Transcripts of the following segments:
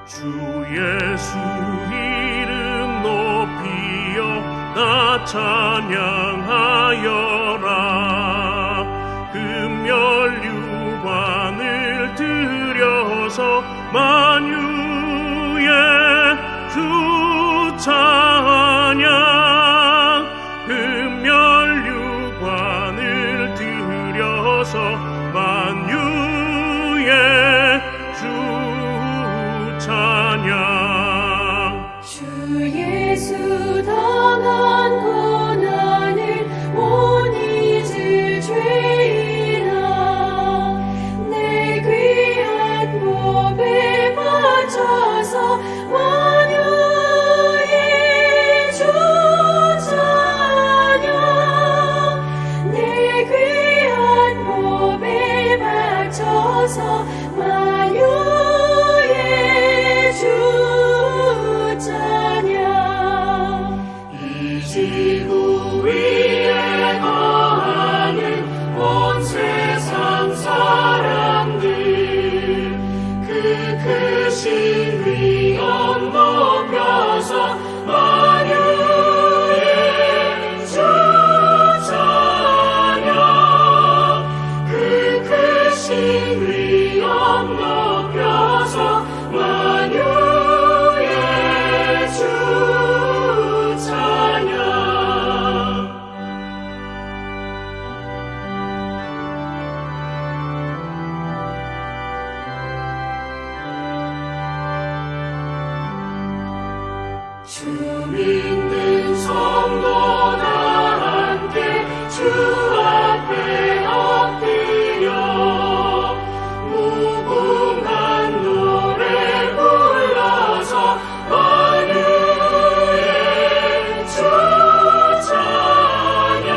주 예수 이름 높이여 나 찬양하여라. 금멸유관을 들여서 만유의 주 찬양. 금멸유관을 들여서 만유의 주 찬양. 주 예수 당한 고난을 못 잊을 죄인아, 내 귀한 몸에 바쳐서 만유의 주 찬양. 내 귀한 몸에 바쳐서 만유의 주 찬양. 이 지구 위에 거하는 온 세상 사람들, 그 크신 위엄 높여서 만유의 주 찬양. 그 크신 위엄 높여서 만유의 주 찬양. 주 믿는 성도 다 함께 주 앞에 엎드려 무궁한 노래 불러서 만유의 주 찬양.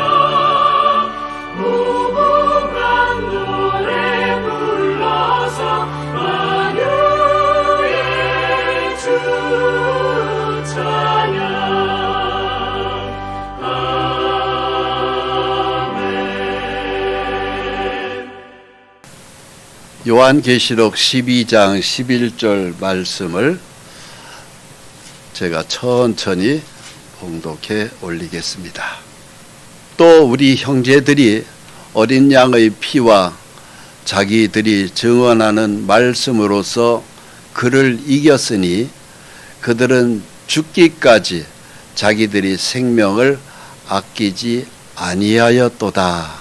무궁한 노래 불러서 만유의 주 찬양. 아멘. 요한계시록 12장 11절 말씀을 제가 천천히 봉독해 올리겠습니다. 또 우리 형제들이 어린 양의 피와 자기들이 증언하는 말씀으로써 그를 이겼으니 그들은 죽기까지 자기들이 생명을 아끼지 아니하였도다.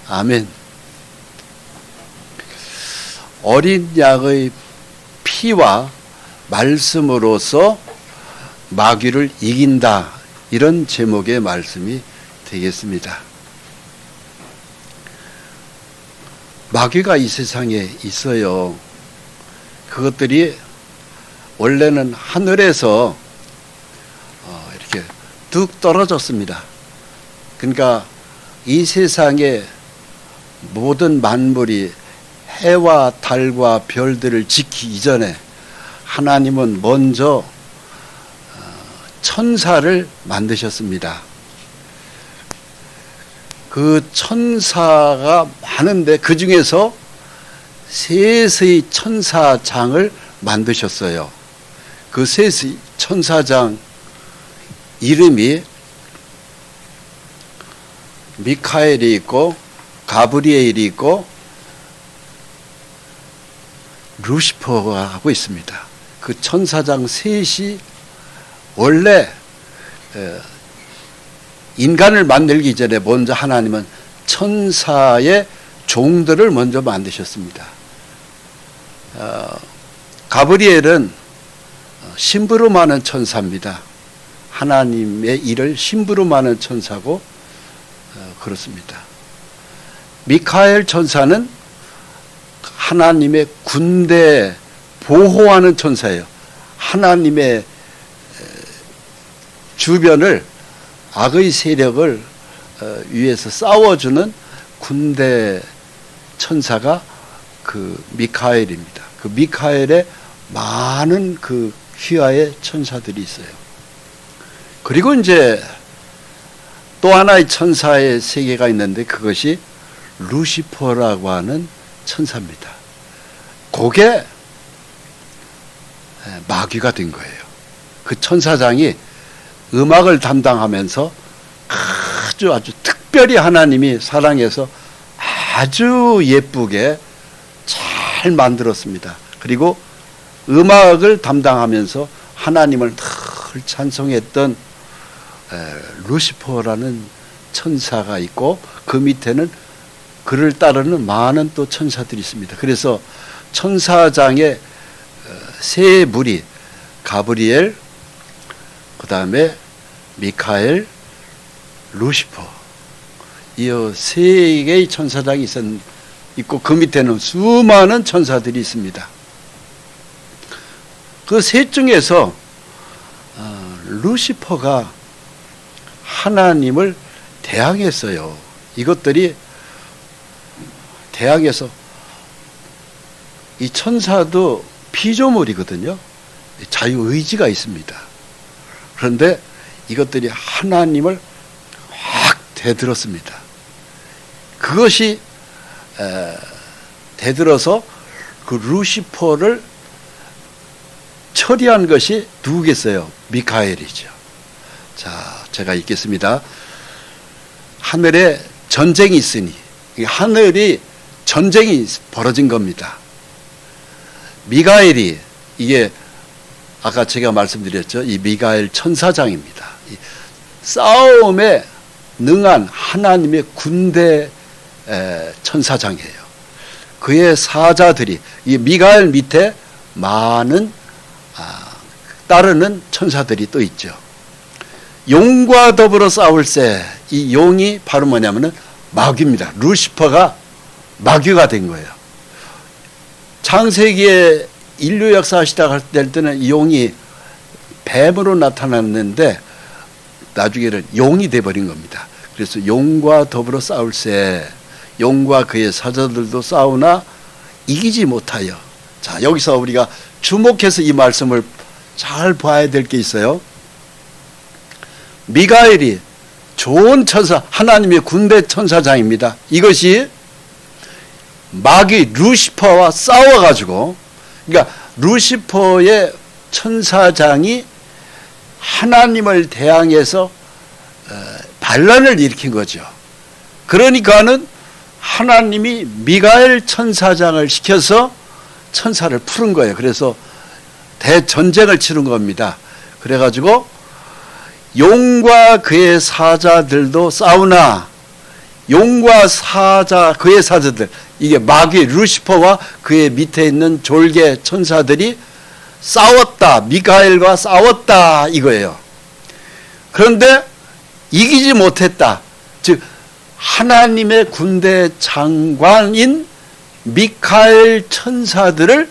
아멘. 어린 양의 피와 말씀으로서 마귀를 이긴다. 이런 제목의 말씀이 되겠습니다. 마귀가 이 세상에 있어요. 그것들이 원래는 하늘에서 이렇게 뚝 떨어졌습니다. 그러니까 이 세상의 모든 만물이 해와 달과 별들을 지키기 전에 하나님은 먼저 천사를 만드셨습니다. 그 천사가 많은데 그 중에서 셋의 천사장을 만드셨어요. 그 셋의 천사장 이름이 미카엘이 있고 가브리엘이 있고 루시퍼가 하고 있습니다. 그 천사장 셋이 원래 인간을 만들기 전에 먼저 하나님은 천사의 종들을 먼저 만드셨습니다. 가브리엘은 심부름하는 천사입니다. 하나님의 일을 심부름하는 천사고 그렇습니다. 미카엘 천사는 하나님의 군대 보호하는 천사예요. 하나님의 주변을 악의 세력을 위해서 싸워주는 군대 천사가 그 미카엘입니다. 그 미카엘에 많은 그 휘하의 천사들이 있어요. 그리고 이제 또 하나의 천사의 세계가 있는데 그것이 루시퍼라고 하는 천사입니다. 그게 마귀가 된 거예요. 그 천사장이 음악을 담당하면서 아주 특별히 하나님이 사랑해서 아주 예쁘게 잘 만들었습니다. 그리고 음악을 담당하면서 하나님을 늘 찬송했던 루시퍼라는 천사가 있고 그 밑에는 그를 따르는 많은 또 천사들이 있습니다. 그래서 천사장의 세 무리, 가브리엘, 그 다음에 미카엘, 루시퍼, 이 세 개의 천사장이 있고 그 밑에는 수많은 천사들이 있습니다. 그 셋 중에서 루시퍼가 하나님을 대항했어요. 이것들이 대항해서, 이 천사도 피조물이거든요. 자유의지가 있습니다. 그런데 이것들이 하나님을 확 대들었습니다. 그것이 대들어서 그 루시퍼를 처리한 것이 누구겠어요? 미카엘이죠. 자, 제가 읽겠습니다. 하늘에 전쟁이 있으니, 하늘이 전쟁이 벌어진 겁니다. 미가엘이, 이게 아까 제가 말씀드렸죠. 이 미가엘 천사장입니다. 이 싸움에 능한 하나님의 군대 천사장이에요. 그의 사자들이, 이 미가엘 밑에 많은 따르는 천사들이 또 있죠. 용과 더불어 싸울세. 이 용이 바로 뭐냐면은 마귀입니다. 루시퍼가 마귀가 된 거예요. 창세기에 인류 역사 시작할 때는 이 용이 뱀으로 나타났는데 나중에는 용이 돼버린 겁니다. 그래서 용과 더불어 싸울세. 용과 그의 사자들도 싸우나 이기지 못하여. 자, 여기서 우리가 주목해서 이 말씀을 잘 봐야 될 게 있어요. 미가엘이 좋은 천사, 하나님의 군대 천사장입니다. 이것이 마귀 루시퍼와 싸워가지고, 그러니까 루시퍼의 천사장이 하나님을 대항해서 반란을 일으킨 거죠. 그러니까는 하나님이 미가엘 천사장을 시켜서 천사를 푸른 거예요. 그래서 대전쟁을 치른 겁니다. 그래가지고 용과 그의 사자들도 싸우나, 용과 사자, 그의 사자들, 이게 마귀 루시퍼와 그의 밑에 있는 졸개 천사들이 싸웠다, 미카엘과 싸웠다, 이거예요. 그런데 이기지 못했다. 즉 하나님의 군대 장관인 미카엘 천사들을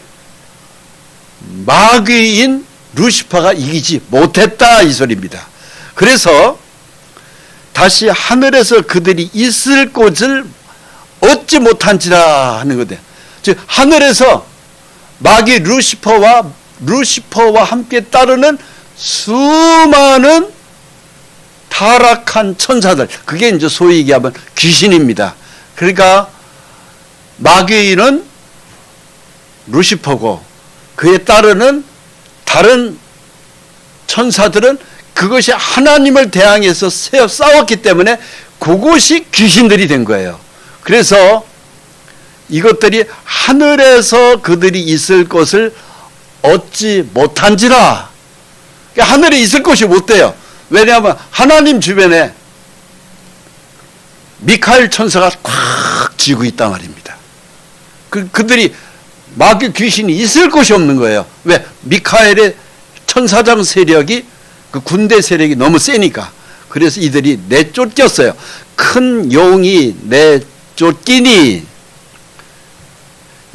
마귀인 루시퍼가 이기지 못했다, 이 소리입니다. 그래서 다시 하늘에서 그들이 있을 곳을 얻지 못한지라 하는 거다. 즉 하늘에서 마귀 루시퍼와 함께 따르는 수많은 타락한 천사들, 그게 이제 소위 얘기하면 귀신입니다. 그러니까 마귀는 루시퍼고 그에 따르는 다른 천사들은 그것이 하나님을 대항해서 싸웠기 때문에 그것이 귀신들이 된 거예요. 그래서 이것들이 하늘에서 그들이 있을 곳을 얻지 못한지라. 그러니까 하늘에 있을 곳이 못 돼요. 왜냐하면 하나님 주변에 미카엘 천사가 꽉 쥐고 있단 말입니다. 그들이 마귀 귀신이 있을 곳이 없는 거예요. 왜? 미카엘의 천사장 세력이, 그 군대 세력이 너무 세니까. 그래서 이들이 내쫓겼어요. 큰 용이 내쫓기니,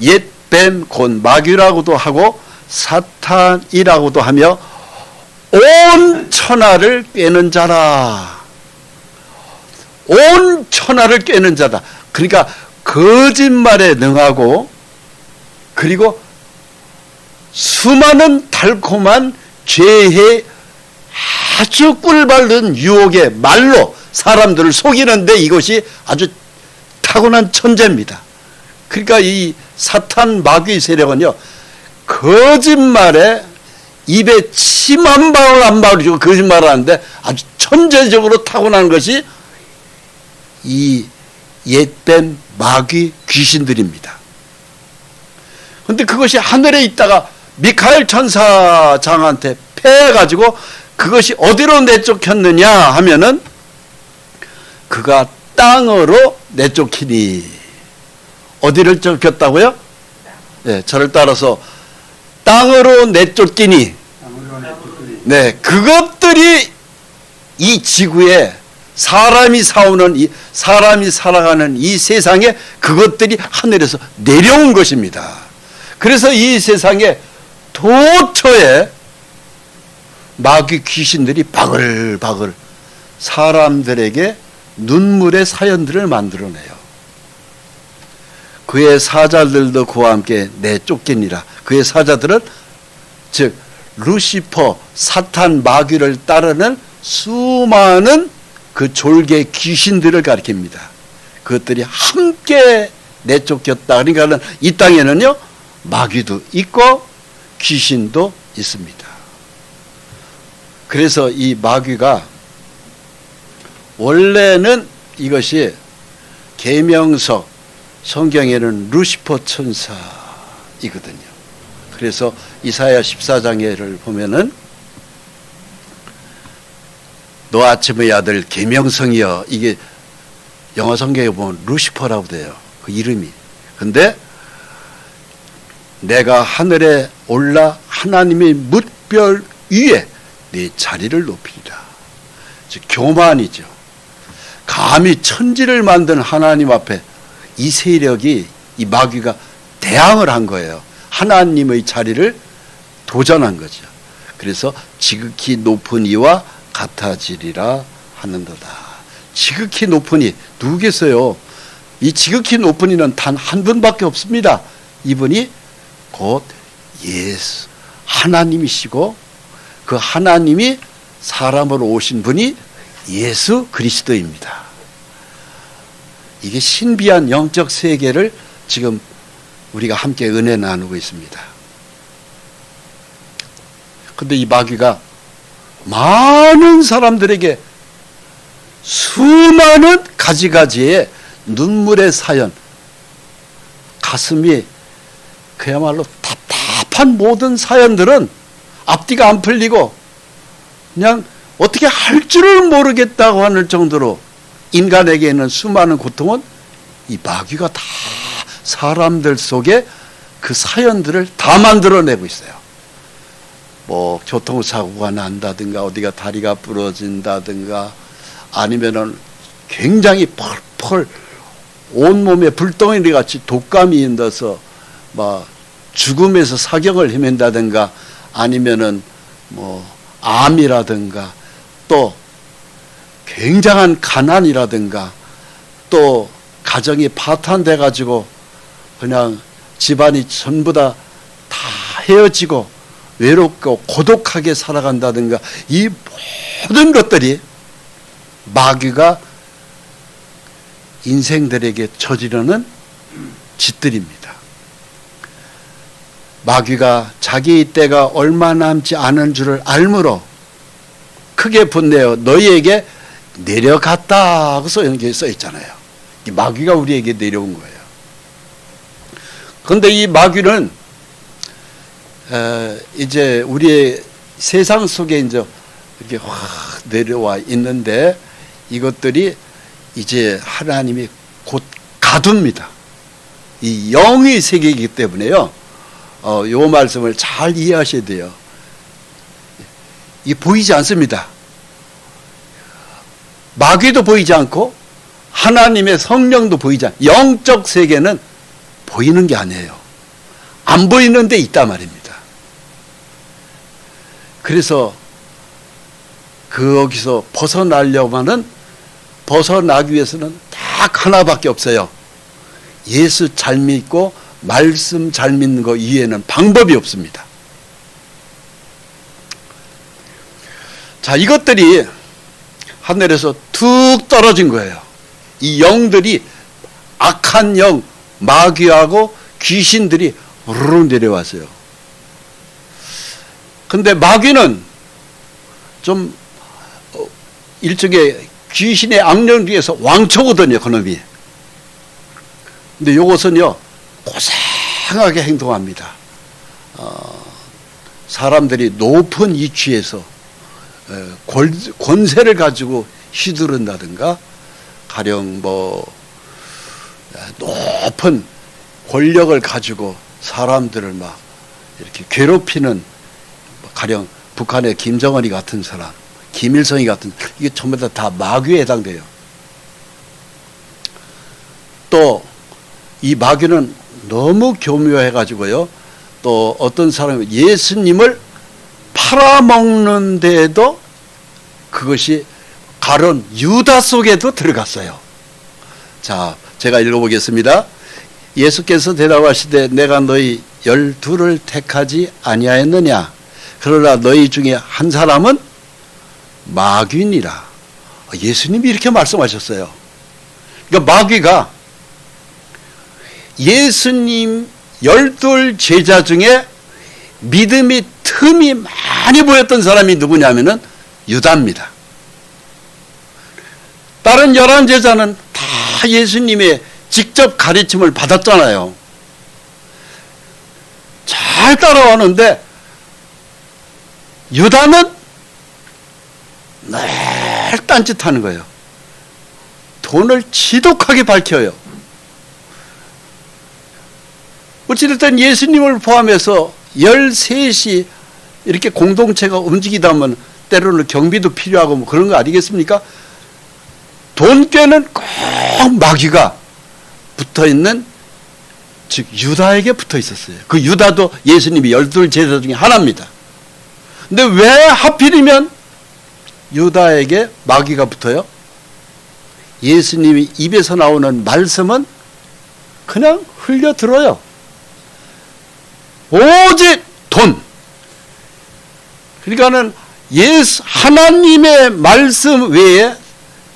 옛뱀 곧 마귀라고도 하고 사탄이라고도 하며 온 천하를 꿰는 자라. 온 천하를 꿰는 자다. 그러니까 거짓말에 능하고, 그리고 수많은 달콤한 죄의 아주 꿀바른 유혹의 말로 사람들을 속이는데 이것이 아주 타고난 천재입니다. 그러니까 이 사탄 마귀 세력은요, 거짓말에 입에 침 한 방울 안 바르고 거짓말을 하는데 아주 천재적으로 타고난 것이 이 옛뱀 마귀 귀신들입니다. 그런데 그것이 하늘에 있다가 미카엘 천사장한테 패해가지고 그것이 어디로 내쫓겼느냐 하면은 그가 땅으로 내쫓기니. 어디를 쫓겼다고요? 네, 저를 따라서 땅으로 내쫓기니. 네, 그것들이 이 지구에 사람이 살아가는 이 세상에 그것들이 하늘에서 내려온 것입니다. 그래서 이 세상에 도처에 마귀 귀신들이 바글바글 사람들에게 눈물의 사연들을 만들어내요. 그의 사자들도 그와 함께 내쫓기니라. 그의 사자들은 즉 루시퍼 사탄 마귀를 따르는 수많은 그 졸개 귀신들을 가리킵니다. 그것들이 함께 내쫓겼다. 그러니까 이 땅에는요 마귀도 있고 귀신도 있습니다. 그래서 이 마귀가 원래는 이것이 계명석 성경에는 루시퍼 천사이거든요. 그래서 이사야 14장에를 보면은 너 아침의 아들 계명성이여, 이게 영어 성경에 보면 루시퍼라고 돼요. 그 이름이. 근데 내가 하늘에 올라 하나님의 뭇별 위에 네 자리를 높이리라. 즉 교만이죠. 감히 천지를 만든 하나님 앞에 이 세력이, 이 마귀가 대항을 한 거예요. 하나님의 자리를 도전한 거죠. 그래서 지극히 높은 이와 같아지리라 하는도다. 지극히 높은 이 누구겠어요? 이 지극히 높은 이는 단 한 분밖에 없습니다. 이분이 곧 예수 하나님이시고 그 하나님이 사람으로 오신 분이 예수 그리스도입니다. 이게 신비한 영적 세계를 지금 우리가 함께 은혜 나누고 있습니다. 그런데 이 마귀가 많은 사람들에게 수많은 가지가지의 눈물의 사연, 가슴이 그야말로 답답한 모든 사연들은 앞뒤가 안 풀리고 그냥 어떻게 할 줄을 모르겠다고 하는 정도로 인간에게 있는 수많은 고통은 이 마귀가 다 사람들 속에 그 사연들을 다 만들어내고 있어요. 뭐 교통사고가 난다든가 어디가 다리가 부러진다든가 아니면은 굉장히 펄펄 온몸에 불덩이리 같이 독감이 인다서 막 죽음에서 사경을 헤맨다든가 아니면은 뭐 암이라든가 또 굉장한 가난이라든가 또 가정이 파탄돼 가지고 그냥 집안이 전부 다 헤어지고 외롭고 고독하게 살아간다든가 이 모든 것들이 마귀가 인생들에게 저지르는 짓들입니다. 마귀가 자기의 때가 얼마 남지 않은 줄을 알므로 크게 분내어 너희에게 내려갔다 하고서 여기 써 있잖아요. 이 마귀가 우리에게 내려온 거예요. 그런데 이 마귀는 이제 우리의 세상 속에 이제 이렇게 확 내려와 있는데 이것들이 이제 하나님이 곧 가둡니다. 이 영의 세계이기 때문에요. 요 말씀을 잘 이해하셔야 돼요. 이 보이지 않습니다. 마귀도 보이지 않고 하나님의 성령도 보이지 않고 영적 세계는 보이는 게 아니에요. 안 보이는 데 있단 말입니다. 그래서 거기서 벗어나려면은 벗어나기 위해서는 딱 하나밖에 없어요. 예수 잘 믿고 말씀 잘 믿는 거 이외에는 방법이 없습니다. 자, 이것들이 하늘에서 툭 떨어진 거예요. 이 영들이 악한 영, 마귀하고 귀신들이 우르르 내려왔어요. 근데 마귀는 좀 일종의 귀신의 악령 중에서 왕초거든요, 그놈이. 근데 요것은요, 고상하게 행동합니다. 사람들이 높은 위치에서 권세를 가지고 휘두른다든가, 가령 높은 권력을 가지고 사람들을 막 이렇게 괴롭히는, 가령 북한의 김정은이 같은 사람, 김일성이 같은, 이게 전부 다 마귀에 해당돼요. 또 이 마귀는 너무 교묘해가지고요, 또 어떤 사람이 예수님을 팔아먹는 데에도 그것이 가론 유다 속에도 들어갔어요. 자, 제가 읽어보겠습니다. 예수께서 대답하시되 내가 너희 12를 택하지 아니하였느냐? 그러나 너희 중에 한 사람은 마귀니라. 예수님이 이렇게 말씀하셨어요. 그러니까 마귀가 예수님 12 제자 중에 믿음이 틈이 많이 보였던 사람이 누구냐면은 유다입니다. 다른 11제자는 다 예수님의 직접 가르침을 받았잖아요. 잘 따라왔는데 유다는 늘 딴짓하는 거예요. 돈을 지독하게 밝혀요. 어찌됐든 예수님을 포함해서 13이 이렇게 공동체가 움직이다 보면 때로는 경비도 필요하고 뭐 그런 거 아니겠습니까? 돈꾀는 꼭 마귀가 붙어있는, 즉 유다에게 붙어 있었어요. 그 유다도 예수님이 12 제자 중에 하나입니다. 근데 왜 하필이면 유다에게 마귀가 붙어요? 예수님이 입에서 나오는 말씀은 그냥 흘려들어요. 오직 돈. 그러니까는 하나님의 말씀 외에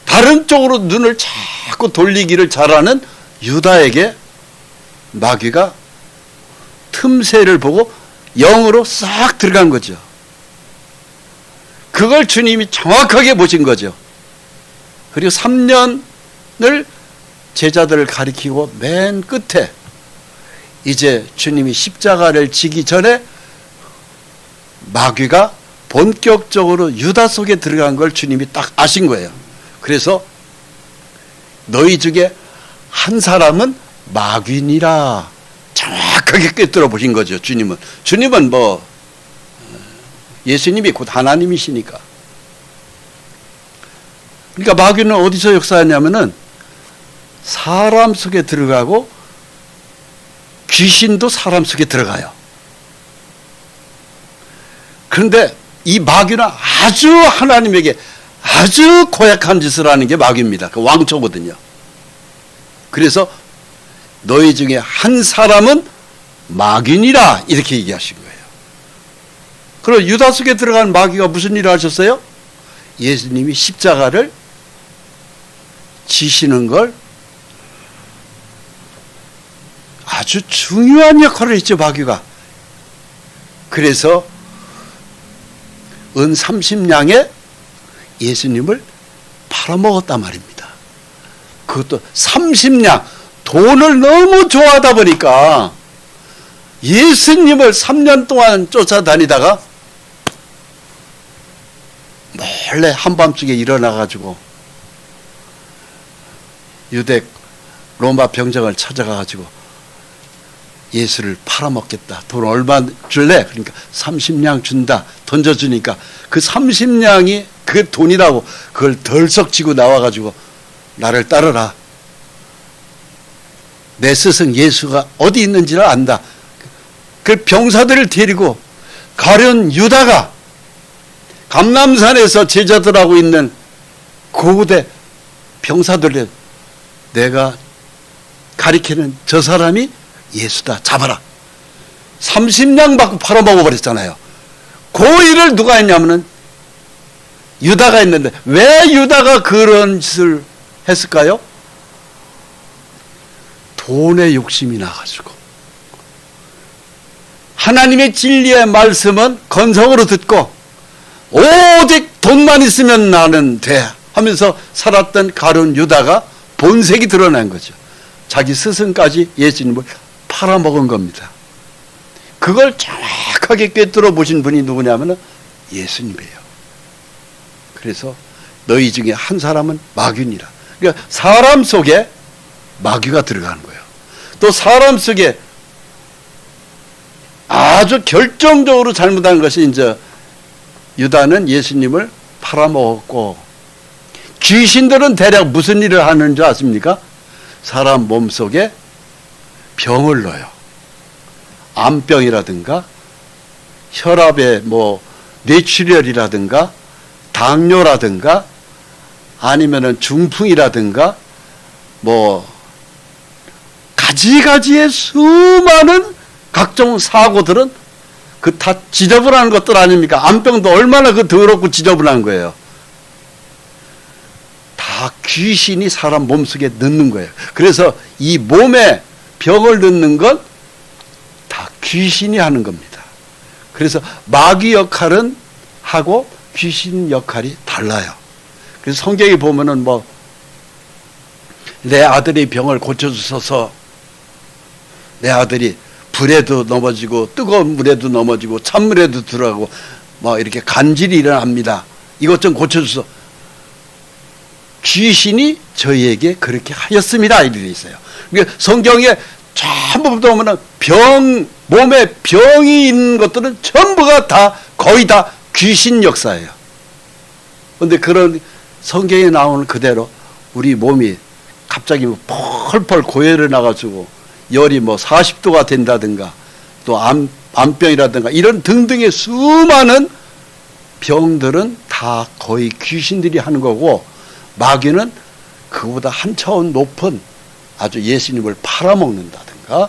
다른 쪽으로 눈을 자꾸 돌리기를 잘하는 유다에게 마귀가 틈새를 보고 영으로 싹 들어간 거죠. 그걸 주님이 정확하게 보신 거죠. 그리고 3년을 제자들을 가리키고 맨 끝에 이제 주님이 십자가를 지기 전에 마귀가 본격적으로 유다 속에 들어간 걸 주님이 딱 아신 거예요. 그래서 너희 중에 한 사람은 마귀니라 정확하게 꿰뚫어 보신 거죠. 주님은 예수님이 곧 하나님이시니까. 그러니까 마귀는 어디서 역사하냐면은 사람 속에 들어가고 귀신도 사람 속에 들어가요. 그런데 이 마귀는 아주 하나님에게 아주 고약한 짓을 하는 게 마귀입니다. 그 왕초거든요. 그래서 너희 중에 한 사람은 마귀니라 이렇게 얘기하신 거예요. 그럼 유다 속에 들어간 마귀가 무슨 일을 하셨어요? 예수님이 십자가를 지시는 걸 아주 중요한 역할을 했죠, 마귀가. 그래서 은 30냥에 예수님을 팔아먹었단 말입니다. 그것도 30냥, 돈을 너무 좋아하다 보니까 예수님을 3년 동안 쫓아다니다가 몰래 한밤중에 일어나가지고 유대 로마 병정을 찾아가가지고 예수를 팔아먹겠다. 돈 얼마 줄래? 그러니까 30냥 준다. 던져주니까 그 30냥이 그 돈이라고 그걸 덜썩 쥐고 나와가지고 나를 따르라. 내 스승 예수가 어디 있는지를 안다. 그 병사들을 데리고 가련 유다가 감람산에서 제자들하고 있는 고대 병사들을 내가 가리키는 저 사람이 예수다. 잡아라. 30냥 받고 팔아먹어 버렸잖아요. 그 일을 누가 했냐면은 유다가 했는데 왜 유다가 그런 짓을 했을까요? 돈에 욕심이 나가지고 하나님의 진리의 말씀은 건성으로 듣고 오직 돈만 있으면 나는 돼 하면서 살았던 가룟 유다가 본색이 드러난 거죠. 자기 스승까지 예수님을 팔아먹은 겁니다. 그걸 정확하게 꿰뚫어 보신 분이 누구냐면 예수님이에요. 그래서 너희 중에 한 사람은 마귀니라. 그러니까 사람 속에 마귀가 들어가는 거예요. 또 사람 속에 아주 결정적으로 잘못한 것이 이제 유다는 예수님을 팔아먹었고, 귀신들은 대략 무슨 일을 하는 줄 아십니까? 사람 몸속에 병을 넣어요. 암병이라든가 혈압에 뇌출혈이라든가 당뇨라든가 아니면은 중풍이라든가 가지가지의 수많은 각종 사고들은 그 다 지저분한 것들 아닙니까? 암병도 얼마나 그 더럽고 지저분한 거예요. 다 귀신이 사람 몸속에 넣는 거예요. 그래서 이 몸에 병을 넣는 건 다 귀신이 하는 겁니다. 그래서 마귀 역할은 하고 귀신 역할이 달라요. 그래서 성경에 보면은 내 아들의 병을 고쳐주소서, 내 아들이 불에도 넘어지고 뜨거운 물에도 넘어지고 찬물에도 들어가고 이렇게 간질이 일어납니다. 이것 좀 고쳐주소서. 귀신이 저희에게 그렇게 하였습니다. 이렇게 있어요. 그러니까 성경에 전부 보면은 몸에 병이 있는 것들은 전부가 다 거의 다 귀신 역사예요. 그런데 그런 성경에 나오는 그대로 우리 몸이 갑자기 펄펄 고열을 나가지고 열이 40도가 된다든가 또 암병이라든가 이런 등등의 수많은 병들은 다 거의 귀신들이 하는 거고, 마귀는 그보다 한 차원 높은 아주 예수님을 팔아먹는다든가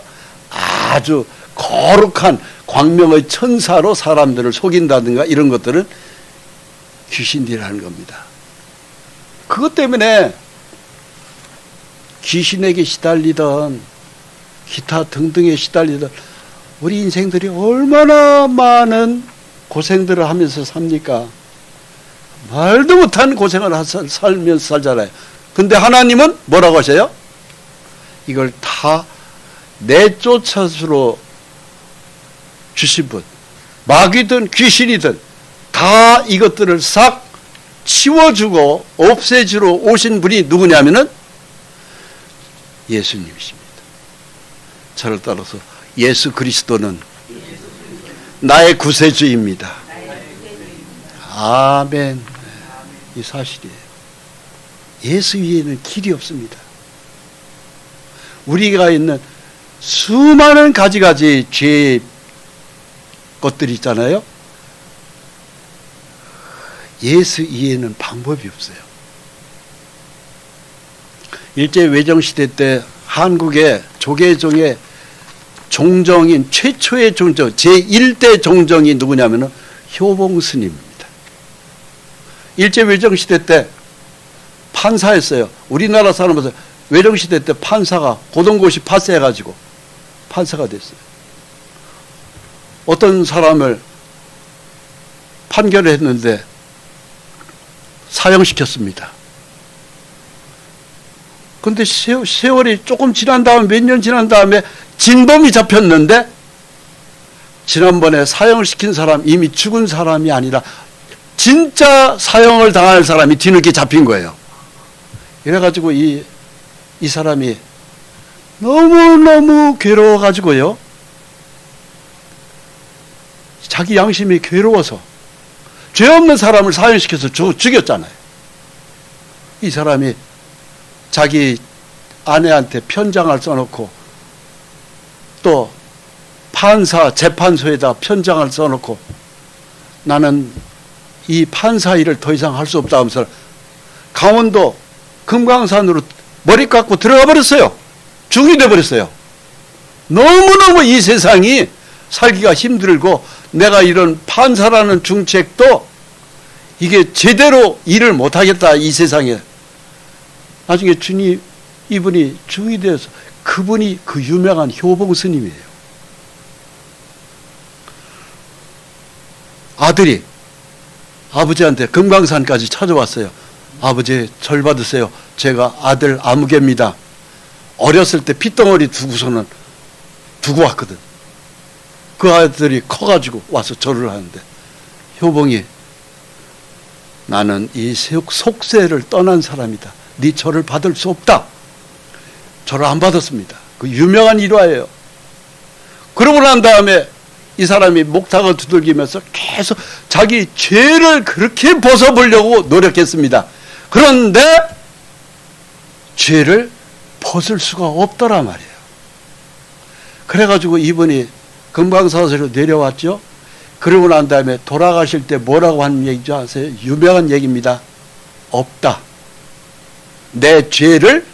아주 거룩한 광명의 천사로 사람들을 속인다든가 이런 것들은 귀신들이 하는 겁니다. 그것 때문에 귀신에게 시달리던 기타 등등에 시달리던 우리 인생들이 얼마나 많은 고생들을 하면서 삽니까? 말도 못한 고생을 살면서 살잖아요. 근데 하나님은 뭐라고 하셔요? 이걸 다 내쫓아서 주신 분, 마귀든 귀신이든 다 이것들을 싹 치워주고 없애주러 오신 분이 누구냐면은 예수님이십니다. 저를 따라서 예수 그리스도는 나의 구세주입니다. 아멘. 이 사실이에요. 예수 위에는 길이 없습니다. 우리가 있는 수많은 가지 죄의 것들이 있잖아요. 예수 이해는 방법이 없어요. 일제 외정시대 때 한국의 조계종의 종정인 최초의 종정 제1대 종정이 누구냐면 효봉 스님입니다. 일제 외정시대 때 판사였어요. 우리나라 사람으로서 외정시대 때 판사가 고동고시 파스해가지고 판사가 됐어요. 어떤 사람을 판결을 했는데 사형시켰습니다. 근데 세월이 조금 지난 다음에 몇 년 지난 다음에 진범이 잡혔는데 지난번에 사형을 시킨 사람 이미 죽은 사람이 아니라 진짜 사형을 당할 사람이 뒤늦게 잡힌 거예요. 이래가지고 이 사람이 너무너무 괴로워가지고요. 자기 양심이 괴로워서 죄 없는 사람을 사형시켜서 죽였잖아요. 이 사람이 자기 아내한테 편장을 써놓고 또 재판소에다 편장을 써놓고 나는 이 판사 일을 더 이상 할 수 없다 하면서 강원도 금강산으로 머리 깎고 들어가 버렸어요. 죽이 돼 버렸어요. 너무너무 이 세상이 살기가 힘들고 내가 이런 판사라는 중책도 이게 제대로 일을 못하겠다 이 세상에. 나중에 이분이 중이 되어서 그분이 그 유명한 효봉 스님이에요. 아들이 아버지한테 금강산까지 찾아왔어요. 아버지 절 받으세요. 제가 아들 아무개입니다. 어렸을 때 핏덩어리 두고서는 두고 왔거든. 그 아들이 커가지고 와서 절을 하는데 효봉이 나는 이 속세를 떠난 사람이다. 네 절을 받을 수 없다. 절을 안 받았습니다. 그 유명한 일화예요. 그러고 난 다음에 이 사람이 목탁을 두들기면서 계속 자기 죄를 그렇게 벗어보려고 노력했습니다. 그런데 죄를 벗을 수가 없더라 말이에요. 그래가지고 이분이 금강사스로 내려왔죠. 그러고 난 다음에 돌아가실 때 뭐라고 하는 얘기죠 아세요? 유명한 얘기입니다. 없다. 내 죄를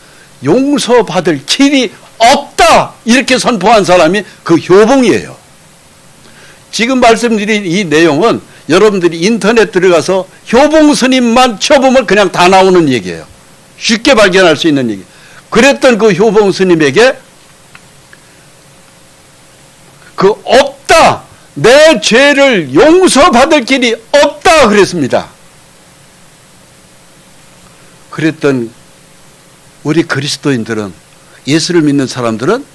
용서받을 길이 없다. 이렇게 선포한 사람이 그 효봉이에요. 지금 말씀드린 이 내용은 여러분들이 인터넷 들어가서 효봉 스님만 쳐보면 그냥 다 나오는 얘기예요. 쉽게 발견할 수 있는 얘기. 그랬던 그 효봉 스님에게 그 없다. 내 죄를 용서받을 길이 없다 그랬습니다. 그랬던 우리 그리스도인들은, 예수를 믿는 사람들은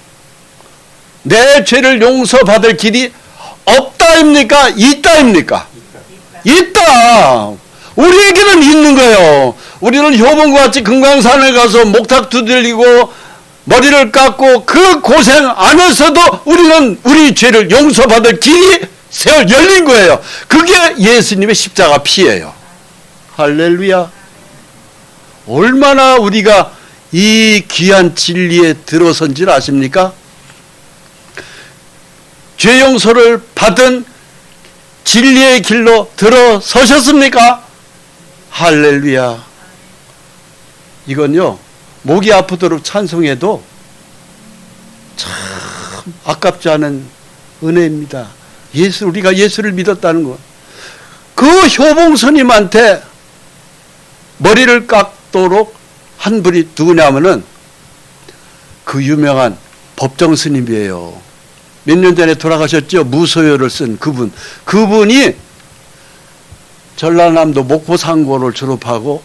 내 죄를 용서받을 길이 없다입니까? 있다입니까? 있다. 우리에게는 있는 거예요. 우리는 효봉과 같이 금강산에 가서 목탁 두들리고 머리를 깎고 그 고생 안에서도 우리는 우리 죄를 용서받을 길이 열린 거예요. 그게 예수님의 십자가 피예요. 할렐루야. 얼마나 우리가 이 귀한 진리에 들어선지를 아십니까? 죄 용서를 받은 진리의 길로 들어서셨습니까? 할렐루야. 이건요, 목이 아프도록 찬송해도 참 아깝지 않은 은혜입니다. 우리가 예수를 믿었다는 것. 그 효봉 스님한테 머리를 깎도록 한 분이 누구냐면은 그 유명한 법정 스님이에요. 몇 년 전에 돌아가셨죠? 무소요를 쓴 그분. 그분이 전라남도 목포상고를 졸업하고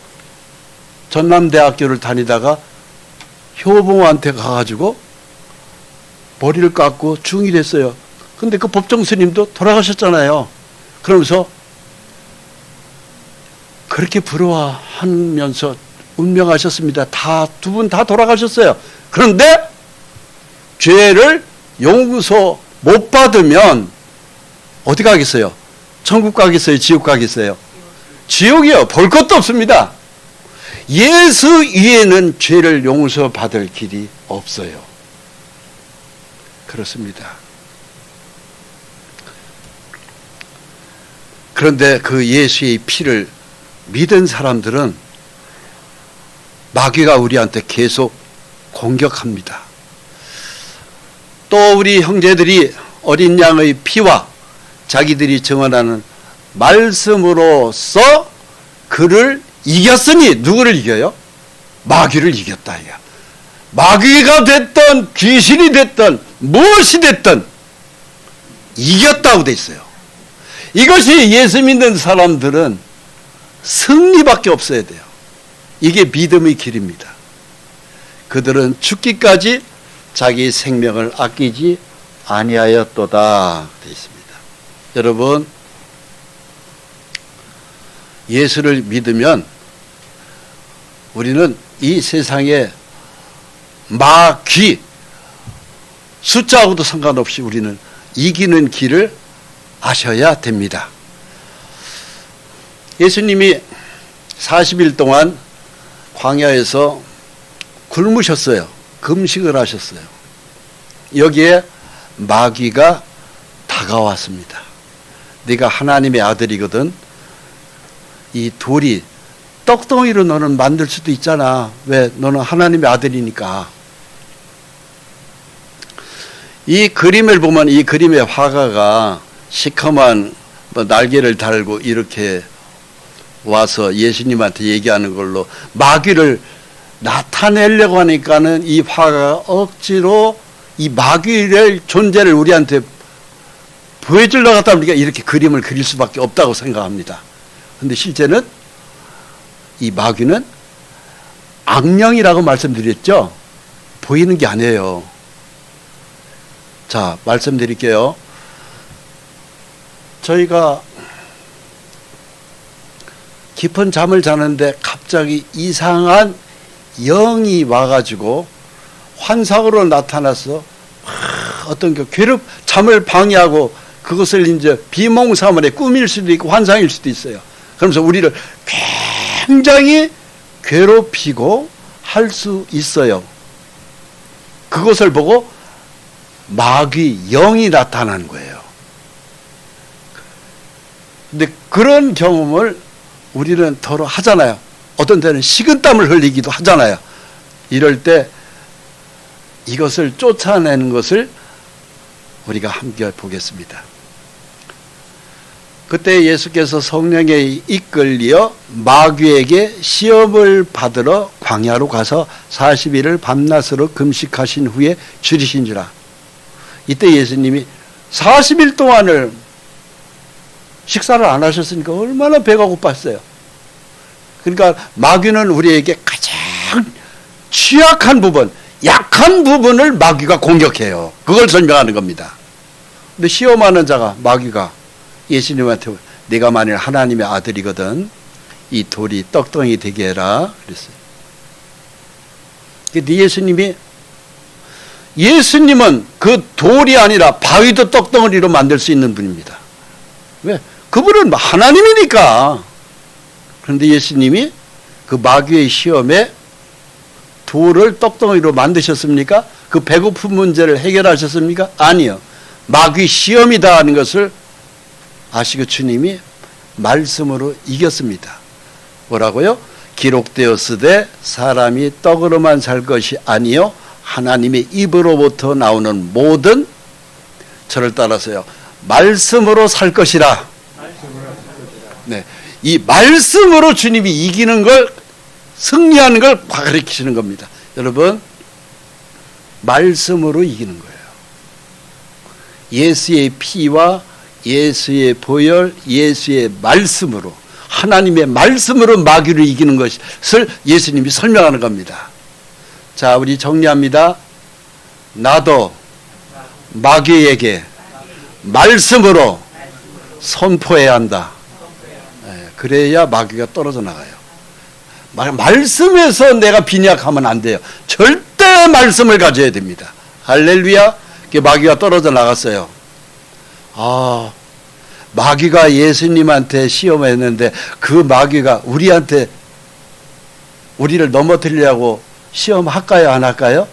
전남대학교를 다니다가 효봉한테 가가지고 머리를 깎고 중일했어요. 근데 그 법정 스님도 돌아가셨잖아요. 그러면서 그렇게 부러워하면서 운명하셨습니다. 두 분 다 돌아가셨어요. 그런데 죄를 용서 못 받으면 어디 가겠어요? 천국 가겠어요? 지옥 가겠어요? 지옥이요. 볼 것도 없습니다. 예수 위에는 죄를 용서받을 길이 없어요. 그렇습니다. 그런데 그 예수의 피를 믿은 사람들은 마귀가 우리한테 계속 공격합니다. 또 우리 형제들이 어린 양의 피와 자기들이 증언하는 말씀으로써 그를 이겼으니, 누구를 이겨요? 마귀를 이겼다. 마귀가 됐던 귀신이 됐던 무엇이 됐든 이겼다고 돼 있어요. 이것이 예수 믿는 사람들은 승리밖에 없어야 돼요. 이게 믿음의 길입니다. 그들은 죽기까지 자기 생명을 아끼지 아니하였도다 되어 있습니다. 여러분, 예수를 믿으면 우리는 이 세상에 마귀 숫자하고도 상관없이 우리는 이기는 길을 아셔야 됩니다. 예수님이 40일 동안 광야에서 굶으셨어요. 금식을 하셨어요. 여기에 마귀가 다가왔습니다. 네가 하나님의 아들이거든. 이 돌이 떡덩이로 너는 만들 수도 있잖아. 왜? 너는 하나님의 아들이니까. 이 그림을 보면 이 그림의 화가가 시커먼 날개를 달고 이렇게 와서 예수님한테 얘기하는 걸로 마귀를 나타내려고 하니까는 이 화가가 억지로 이 마귀의 존재를 우리한테 보여주려고 하다 보니까 이렇게 그림을 그릴 수밖에 없다고 생각합니다. 근데 실제는 이 마귀는 악령이라고 말씀드렸죠. 보이는 게 아니에요. 자, 말씀드릴게요. 저희가 깊은 잠을 자는데 갑자기 이상한 영이 와가지고 환상으로 나타나서 어떤 잠을 방해하고 그것을 이제 비몽사물의 꿈일 수도 있고 환상일 수도 있어요. 그러면서 우리를 굉장히 괴롭히고 할 수 있어요. 그것을 보고 마귀 영이 나타나는 거예요. 근데 그런 경험을 우리는 더러 하잖아요. 어떤 때는 식은땀을 흘리기도 하잖아요. 이럴 때 이것을 쫓아내는 것을 우리가 함께 보겠습니다. 그때 예수께서 성령에 이끌려 마귀에게 시험을 받으러 광야로 가서 40일을 밤낮으로 금식하신 후에 줄이신지라. 이때 예수님이 40일 동안을 식사를 안 하셨으니까 얼마나 배가 고팠어요. 그러니까 마귀는 우리에게 가장 취약한 부분, 약한 부분을 마귀가 공격해요. 그걸 설명하는 겁니다. 근데 시험하는 자가 마귀가 예수님한테 내가 만일 하나님의 아들이거든 이 돌이 떡덩이 되게 해라 그랬어요. 근데 예수님은 그 돌이 아니라 바위도 떡덩어리로 만들 수 있는 분입니다. 왜? 그분은 하나님이니까. 그런데 예수님이 그 마귀의 시험에 돌을 떡덩이로 만드셨습니까? 그 배고픈 문제를 해결하셨습니까? 아니요. 마귀 시험이다 하는 것을 아시고 주님이 말씀으로 이겼습니다. 뭐라고요? 기록되었으되 사람이 떡으로만 살 것이 아니요 하나님의 입으로부터 나오는 모든 저를 따라서요 말씀으로 살 것이라. 네, 이 말씀으로 주님이 이기는 걸 승리하는 걸 가르치시는 겁니다. 여러분 말씀으로 이기는 거예요. 예수의 피와 예수의 보혈, 예수의 말씀으로 하나님의 말씀으로 마귀를 이기는 것을 예수님이 설명하는 겁니다. 자, 우리 정리합니다. 나도 마귀에게 말씀으로 선포해야 한다. 그래야 마귀가 떨어져 나가요. 말씀에서 내가 빈약하면 안 돼요. 절대 말씀을 가져야 됩니다. 할렐루야. 마귀가 떨어져 나갔어요. 아, 마귀가 예수님한테 시험했는데 그 마귀가 우리를 넘어뜨리려고 시험할까요? 안 할까요?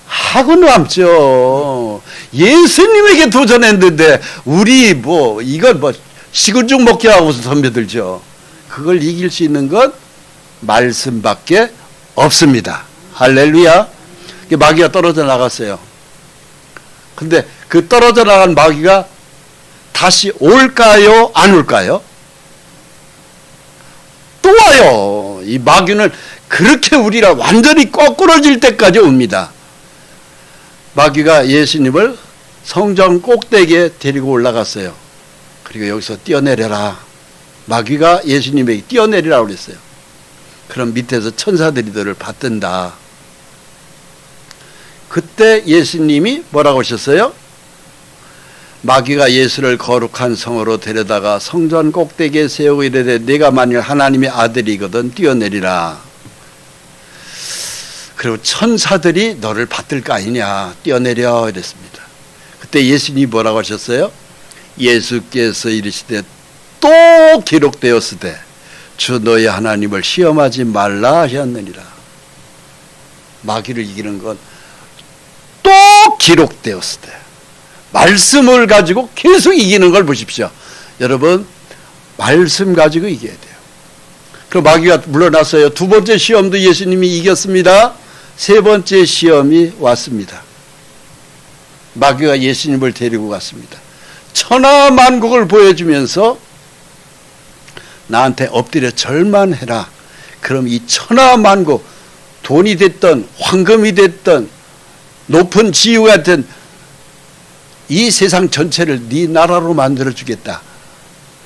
하고 남죠. 예수님에게 도전했는데 우리 이건 식은죽 먹게 하고서 덤벼들죠. 그걸 이길 수 있는 건 말씀밖에 없습니다. 할렐루야. 마귀가 떨어져 나갔어요. 근데 그 떨어져 나간 마귀가 다시 올까요? 안 올까요? 또 와요. 이 마귀는 그렇게 우리가 완전히 거꾸러질 때까지 옵니다. 마귀가 예수님을 성전 꼭대기에 데리고 올라갔어요. 그리고 여기서 뛰어내려라. 마귀가 예수님에게 뛰어내리라고 그랬어요. 그럼 밑에서 천사들이 너를 받든다. 그때 예수님이 뭐라고 하셨어요? 마귀가 예수를 거룩한 성으로 데려다가 성전 꼭대기에 세우고 이르되 네가 만일 하나님의 아들이거든 뛰어내리라. 그리고 천사들이 너를 받들 거 아니냐 뛰어내려 이랬습니다. 그때 예수님이 뭐라고 하셨어요? 예수께서 이르시되 또 기록되었으되 주 너의 하나님을 시험하지 말라 하셨느니라. 마귀를 이기는 건 또 기록되었으되 말씀을 가지고 계속 이기는 걸 보십시오. 여러분 말씀 가지고 이겨야 돼요. 그럼 마귀가 물러났어요. 두 번째 시험도 예수님이 이겼습니다. 세 번째 시험이 왔습니다. 마귀가 예수님을 데리고 갔습니다. 천하만국을 보여주면서 나한테 엎드려 절만해라. 그럼 이 천하만국 돈이 됐든 황금이 됐든 높은 지위가 됐든 이 세상 전체를 네 나라로 만들어 주겠다.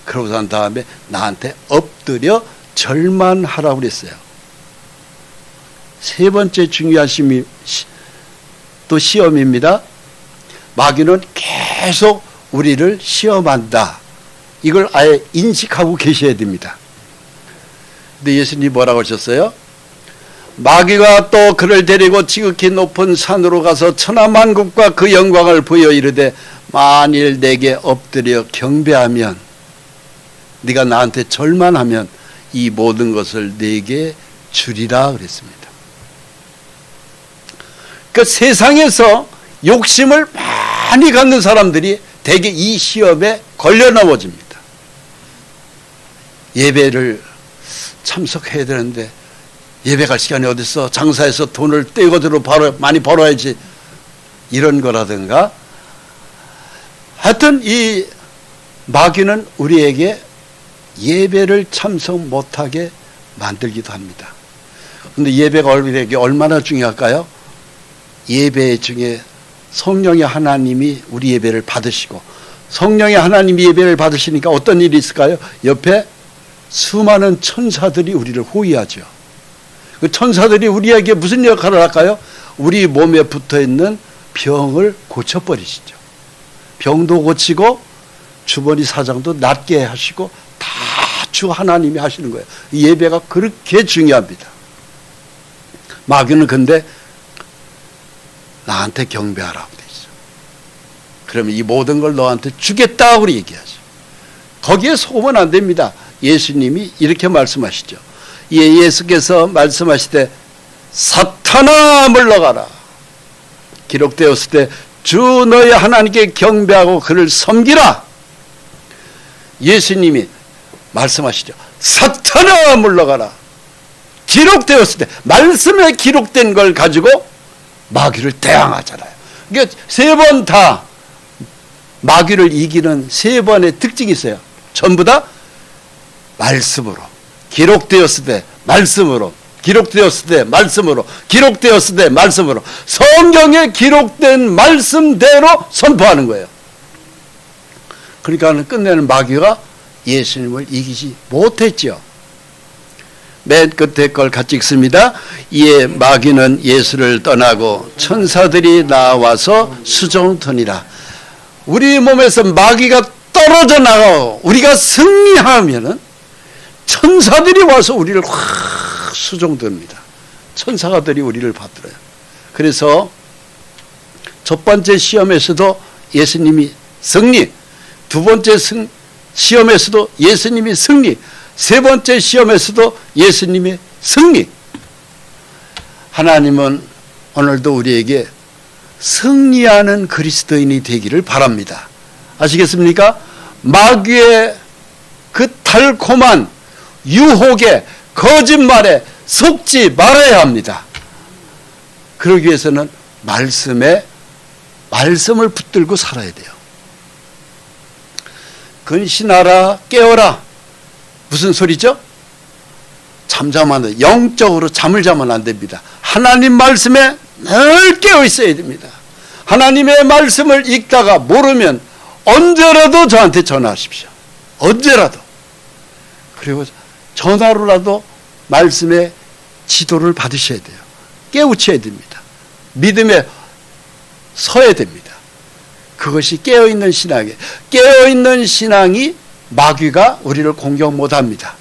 그러고 난 다음에 나한테 엎드려 절만하라고 그랬어요. 세 번째 중요한 또 시험입니다. 마귀는 계속 우리를 시험한다. 이걸 아예 인식하고 계셔야 됩니다. 근데 예수님이 뭐라고 하셨어요? 마귀가 또 그를 데리고 지극히 높은 산으로 가서 천하만국과 그 영광을 보여 이르되 만일 내게 엎드려 경배하면, 네가 나한테 절만하면 이 모든 것을 내게 주리라 그랬습니다. 그 세상에서 욕심을 많이 갖는 사람들이 대개 이 시험에 걸려 넘어집니다. 예배를 참석해야 되는데 예배 갈 시간이 어딨어? 장사해서 돈을 떼거지로 많이 벌어야지. 이런 거라든가. 하여튼 이 마귀는 우리에게 예배를 참석 못하게 만들기도 합니다. 그런데 예배가 우리에게 얼마나 중요할까요? 예배 중에 성령의 하나님이 우리 예배를 받으시고, 성령의 하나님이 예배를 받으시니까 어떤 일이 있을까요? 옆에 수많은 천사들이 우리를 호위하죠. 그 천사들이 우리에게 무슨 역할을 할까요? 우리 몸에 붙어있는 병을 고쳐버리시죠. 병도 고치고 주머니 사장도 낫게 하시고 다 주 하나님이 하시는 거예요. 이 예배가 그렇게 중요합니다. 마귀는 근데 나한테 경배하라고 돼 있어. 그러면 이 모든 걸 너한테 주겠다고 우리 얘기하죠. 거기에 속으면 안 됩니다. 예수님이 이렇게 말씀하시죠. 예수께서 말씀하시되 사탄아 물러가라. 기록되었을 때 주 너의 하나님께 경배하고 그를 섬기라. 예수님이 말씀하시죠. 사탄아 물러가라. 기록되었을 때 말씀에 기록된 걸 가지고 마귀를 대항하잖아요. 그러니까 세 번 다 마귀를 이기는 세 번의 특징이 있어요. 전부 다 말씀으로, 기록되었을 때 말씀으로, 기록되었을 때 말씀으로, 기록되었을 때 말씀으로, 성경에 기록된 말씀대로 선포하는 거예요. 그러니까 끝내는 마귀가 예수님을 이기지 못했죠. 맨 끝에 걸 같이 읽습니다. 이에 마귀는 예수를 떠나고 천사들이 나와서 수종터니라. 우리 몸에서 마귀가 떨어져 나가고 우리가 승리하면은 천사들이 와서 우리를 확 수종듭니다. 천사들이 우리를 받들어요. 그래서 첫 번째 시험에서도 예수님이 승리, 두 번째 시험에서도 예수님이 승리, 세 번째 시험에서도 예수님의 승리. 하나님은 오늘도 우리에게 승리하는 그리스도인이 되기를 바랍니다. 아시겠습니까? 마귀의 그 달콤한 유혹에, 거짓말에 속지 말아야 합니다. 그러기 위해서는 말씀을 붙들고 살아야 돼요. 근신하라, 깨어라. 무슨 소리죠? 잠자면 안 돼요. 영적으로 잠을 자면 안 됩니다. 하나님 말씀에 늘 깨어 있어야 됩니다. 하나님의 말씀을 읽다가 모르면 언제라도 저한테 전화하십시오. 언제라도. 그리고 전화로라도 말씀의 지도를 받으셔야 돼요. 깨우쳐야 됩니다. 믿음에 서야 됩니다. 그것이 깨어있는 신앙이에요. 깨어있는 신앙이 마귀가 우리를 공격 못합니다.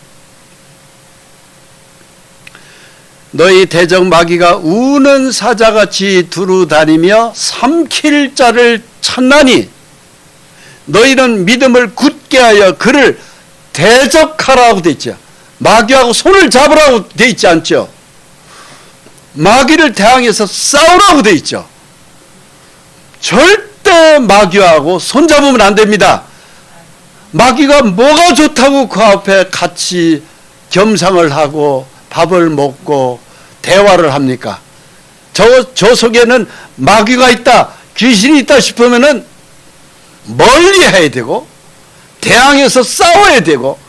너희 대적 마귀가 우는 사자같이 두루다니며 삼킬 자를 찾나니 너희는 믿음을 굳게 하여 그를 대적하라고 돼 있죠. 마귀하고 손을 잡으라고 돼 있지 않죠. 마귀를 대항해서 싸우라고 돼 있죠. 절대 마귀하고 손 잡으면 안 됩니다. 마귀가 뭐가 좋다고 그 앞에 같이 겸상을 하고 밥을 먹고 대화를 합니까? 저 속에는 마귀가 있다, 귀신이 있다 싶으면은 멀리 해야 되고 대항해서 싸워야 되고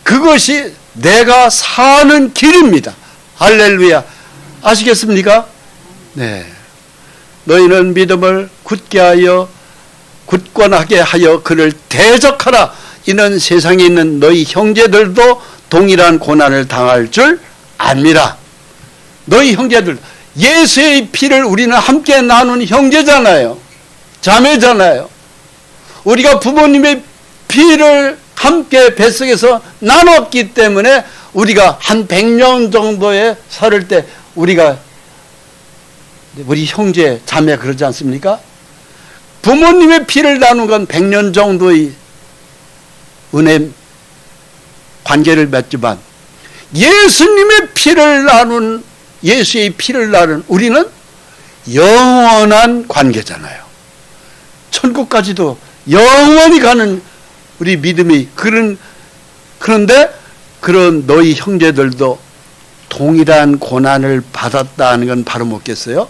그것이 내가 사는 길입니다. 할렐루야. 아시겠습니까? 네. 너희는 믿음을 굳게 하여 굳건하게 하여 그를 대적하라. 이는 세상에 있는 너희 형제들도 동일한 고난을 당할 줄 압니다. 너희 형제들, 예수의 피를 우리는 함께 나눈 형제잖아요. 자매잖아요. 우리가 부모님의 피를 함께 뱃속에서 나눴기 때문에 우리가 한 100년 정도에 살을 때 우리가 우리 형제 자매 그러지 않습니까? 부모님의 피를 나눈 건 100년 정도의 은혜 관계를 맺지만 예수님의 피를 나눈 예수의 피를 나눈 우리는 영원한 관계잖아요. 천국까지도 영원히 가는 우리 믿음이 그런데 그런 너희 형제들도 동일한 고난을 받았다는 건 바로 뭐겠어요?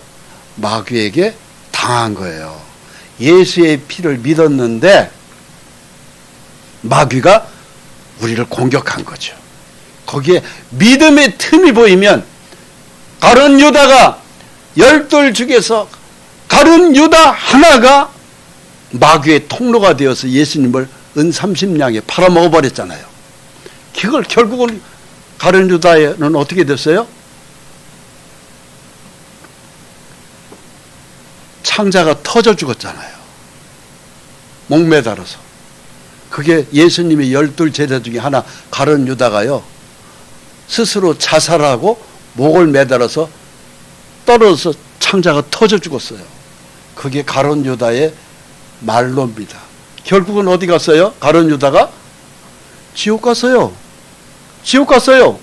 마귀에게 당한 거예요. 예수의 피를 믿었는데 마귀가 우리를 공격한 거죠. 거기에 믿음의 틈이 보이면 가룟 유다가 12 중에서 가룟 유다 하나가 마귀의 통로가 되어서 예수님을 은 30냥에 팔아먹어 버렸잖아요. 그걸 결국은 가룟 유다는 어떻게 됐어요? 창자가 터져 죽었잖아요. 목매달아서. 그게 예수님의 12 제자 중에 하나 가룟 유다가요. 스스로 자살하고 목을 매달아서 떨어져서 창자가 터져 죽었어요. 그게 가룟 유다의 말로입니다. 결국은 어디 갔어요? 가룟 유다가 지옥 갔어요. 지옥 갔어요.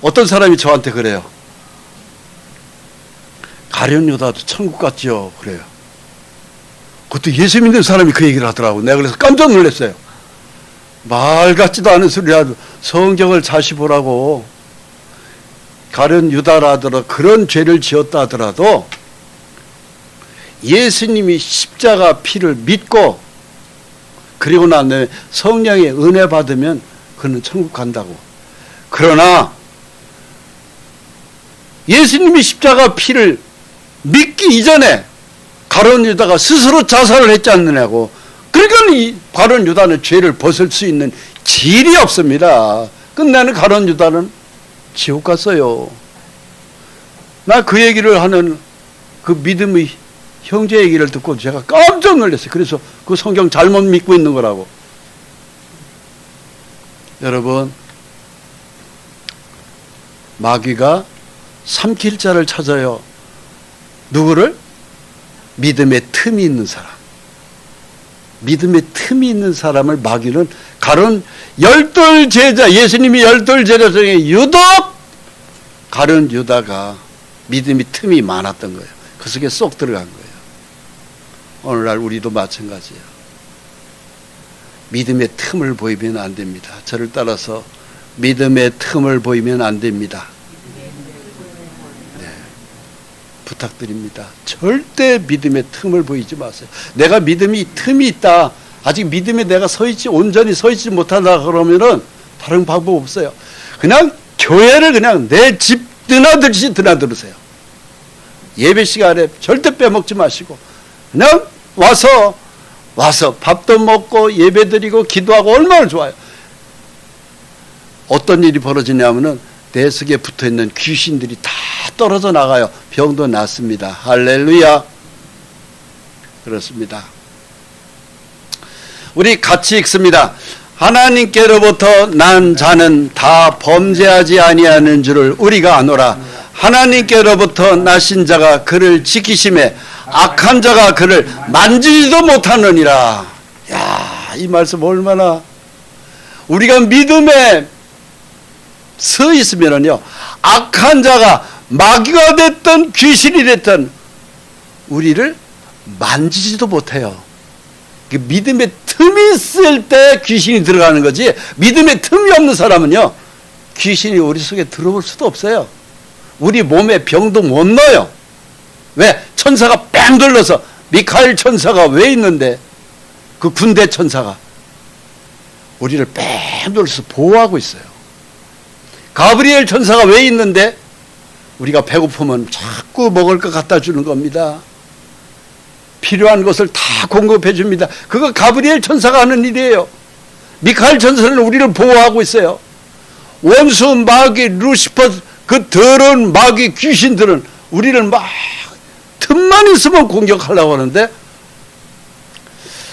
어떤 사람이 저한테 그래요. 가룟 유다도 천국 갔지요. 그래요. 그것도 예수 믿는 사람이 그 얘기를 하더라고. 내가 그래서 깜짝 놀랐어요. 말 같지도 않은 소리라도 성경을 다시 보라고. 가룟 유다라더라도 그런 죄를 지었다 하더라도 예수님이 십자가 피를 믿고 그리고 난 다음에 성령의 은혜 받으면 그는 천국 간다고. 그러나 예수님이 십자가 피를 믿기 이전에 가룟 유다가 스스로 자살을 했지 않느냐고. 그러니까 이 가룟 유다는 죄를 벗을 수 있는 질이 없습니다. 끝내는 가룟 유다는 지옥 갔어요. 나 그 얘기를 하는 그 믿음의 형제 얘기를 듣고 제가 깜짝 놀랐어요. 그래서 그 성경 잘못 믿고 있는 거라고. 여러분, 마귀가 삼킬 자를 찾아요. 누구를? 믿음의 틈이 있는 사람. 믿음의 틈이 있는 사람을 마귀는 가룟 12 제자, 예수님이 12 제자 중에 유독 가룟 유다가 믿음의 틈이 많았던 거예요. 그 속에 쏙 들어간 거예요. 오늘날 우리도 마찬가지예요. 믿음의 틈을 보이면 안 됩니다. 저를 따라서 믿음의 틈을 보이면 안 됩니다. 네, 부탁드립니다. 절대 믿음의 틈을 보이지 마세요. 내가 믿음이 틈이 있다. 아직 믿음에 내가 온전히 서 있지 못하다 그러면은 다른 방법 없어요. 그냥 교회를 그냥 내 집 드나들듯이 드나들으세요. 예배 시간에 절대 빼먹지 마시고 그냥 와서 밥도 먹고 예배 드리고 기도하고 얼마나 좋아요. 어떤 일이 벌어지냐면은 내 속에 붙어있는 귀신들이 다 떨어져 나가요. 병도 낫습니다. 할렐루야. 그렇습니다. 우리 같이 읽습니다. 하나님께로부터 난 자는 다 범죄하지 아니하는 줄을 우리가 아노라. 하나님께로부터 나신 자가 그를 지키심에 악한 자가 그를 만지지도 못하느니라. 야, 이 말씀 얼마나 우리가 믿음에 서 있으면은요, 악한 자가 마귀가 됐든 귀신이 됐든 우리를 만지지도 못해요. 믿음의 틈이 있을 때 귀신이 들어가는 거지, 믿음의 틈이 없는 사람은요, 귀신이 우리 속에 들어올 수도 없어요. 우리 몸에 병도 못 넣어요. 왜? 천사가 뺑 돌려서, 미카엘 천사가 왜 있는데, 그 군대 천사가 우리를 뺑 돌려서 보호하고 있어요. 가브리엘 천사가 왜 있는데, 우리가 배고프면 자꾸 먹을 거 갖다 주는 겁니다. 필요한 것을 다 공급해 줍니다. 그거 가브리엘 천사가 하는 일이에요. 미카엘 천사는 우리를 보호하고 있어요. 원수, 마귀, 루시퍼, 그 더러운 마귀 귀신들은 우리를 막 틈만 있으면 공격하려고 하는데,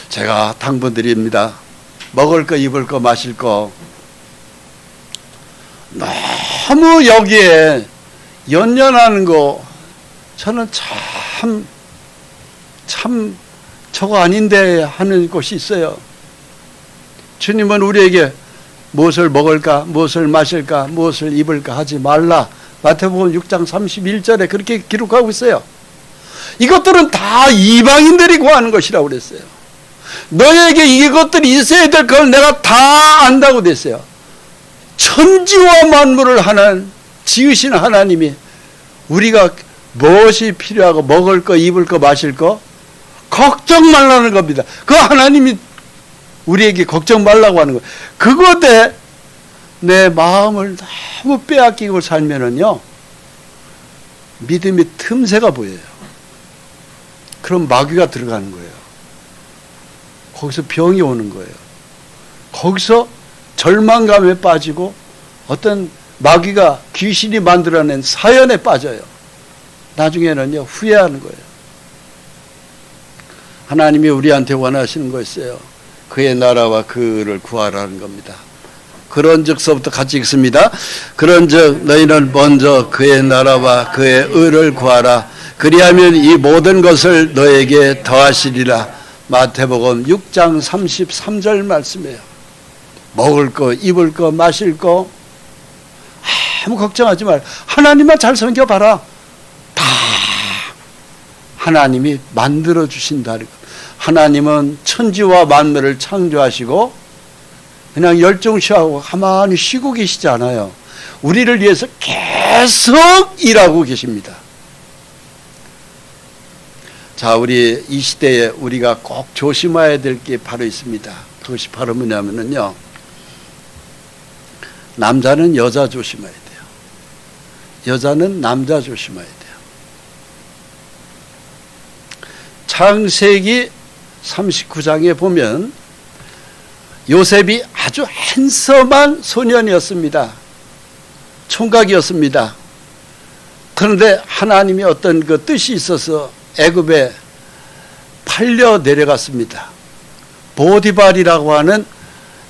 제가 당부드립니다. 먹을 거, 입을 거, 마실 거 너무 여기에 연연하는 거 저는 참 저거 아닌데 하는 것이 있어요. 주님은 우리에게 무엇을 먹을까, 무엇을 마실까, 무엇을 입을까 하지 말라. 마태복음 6장 31절에 그렇게 기록하고 있어요. 이것들은 다 이방인들이 구하는 것이라고 그랬어요. 너에게 이것들이 있어야 될 걸 내가 다 안다고 됐어요. 천지와 만물을 지으신 하나님이 우리가 무엇이 필요하고 먹을 거, 입을 거, 마실 거 걱정 말라는 겁니다. 그 하나님이 우리에게 걱정 말라고 하는 거예요. 그것에 내 마음을 너무 빼앗기고 살면은요, 믿음이 틈새가 보여요. 그럼 마귀가 들어가는 거예요. 거기서 병이 오는 거예요. 거기서 절망감에 빠지고 어떤 마귀가 귀신이 만들어낸 사연에 빠져요. 나중에는요, 후회하는 거예요. 하나님이 우리한테 원하시는 거였어요. 그의 나라와 그를 구하라는 겁니다. 그런즉서부터 같이 읽습니다. 그런즉 너희는 먼저 그의 나라와 그의 의를 구하라. 그리하면 이 모든 것을 너에게 더하시리라. 마태복음 6장 33절 말씀이에요. 먹을 거, 입을 거, 마실 거 아무 걱정하지 말. 하나님만 잘 섬겨봐라. 다 하나님이 만들어 주신다는 것. 하나님은 천지와 만물을 창조하시고 그냥 열중시하고 가만히 쉬고 계시지 않아요. 우리를 위해서 계속 일하고 계십니다. 자, 우리 이 시대에 우리가 꼭 조심해야 될 게 바로 있습니다. 그것이 바로 뭐냐면요, 남자는 여자 조심해야 돼요. 여자는 남자 조심해야 돼요. 창세기 39장에 보면 요셉이 아주 핸섬한 소년이었습니다. 총각이었습니다. 그런데 하나님이 어떤 그 뜻이 있어서 애굽에 팔려 내려갔습니다. 보디발이라고 하는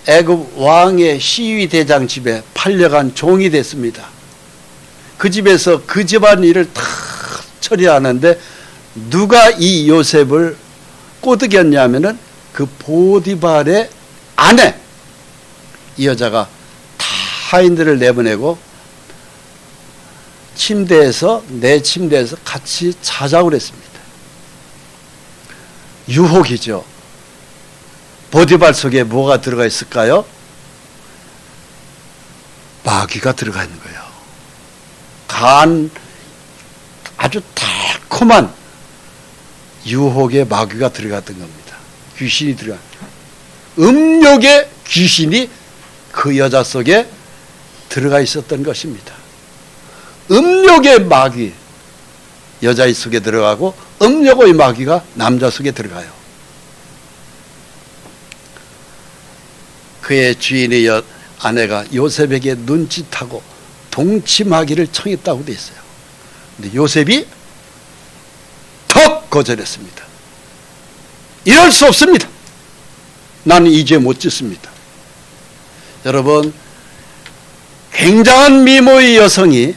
애굽 왕의 시위 대장 집에 팔려간 종이 됐습니다. 그 집에서 그 집안 일을 다 처리하는데 누가 이 요셉을 꼬드겼냐면은 그 보디발의 아내, 이 여자가 다 하인들을 내보내고 내 침대에서 같이 자자고 그랬습니다. 유혹이죠. 보디발 속에 뭐가 들어가 있을까요? 마귀가 들어가 있는 거예요. 아주 달콤한 유혹의 마귀가 들어갔던 겁니다. 귀신이 들어간, 음욕의 귀신이 그 여자 속에 들어가 있었던 것입니다. 음욕의 마귀 여자 속에 들어가고 음욕의 마귀가 남자 속에 들어가요. 그의 주인의 아내가 요셉에게 눈짓하고 동침하기를 청했다고 되어 있어요. 근데 요셉이 턱 거절했습니다. 이럴 수 없습니다. 나는 이 죄 못 짓습니다. 여러분, 굉장한 미모의 여성이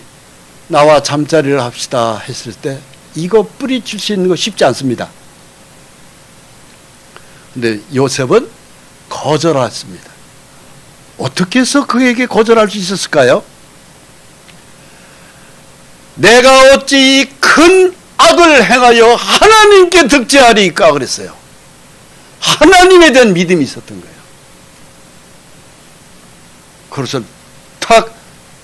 나와 잠자리를 합시다 했을 때 이거 뿌리칠 수 있는 거 쉽지 않습니다. 근데 요셉은 거절했습니다. 어떻게 해서 그에게 거절할 수 있었을까요? 내가 어찌 이 큰 악을 행하여 하나님께 득죄하리까 그랬어요. 하나님에 대한 믿음이 있었던 거예요. 그래서 탁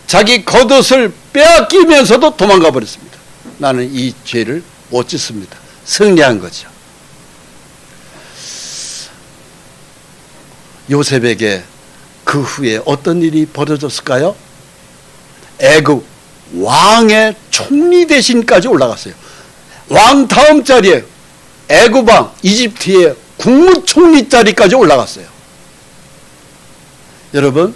자기 겉옷을 빼앗기면서도 도망가 버렸습니다. 나는 이 죄를 못 짓습니다. 승리한 거죠. 요셉에게 그 후에 어떤 일이 벌어졌을까요? 애굽 왕의 총리 대신까지 올라갔어요. 왕 다음 자리에 애굽왕 이집트의 국무총리 자리까지 올라갔어요. 여러분,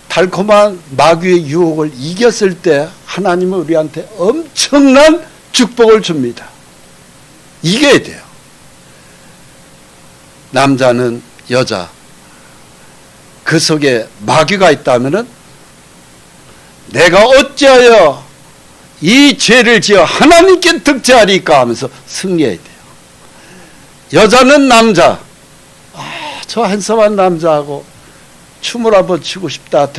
달콤한 마귀의 유혹을 이겼을 때 하나님은 우리한테 엄청난 축복을 줍니다. 이겨야 돼요. 남자는 여자, 그 속에 마귀가 있다면은 내가 어찌하여 이 죄를 지어 하나님께 득죄하리까 하면서 승리해야 돼요. 여자는 남자, 저 한섬한 남자하고 춤을 한번 추고 싶다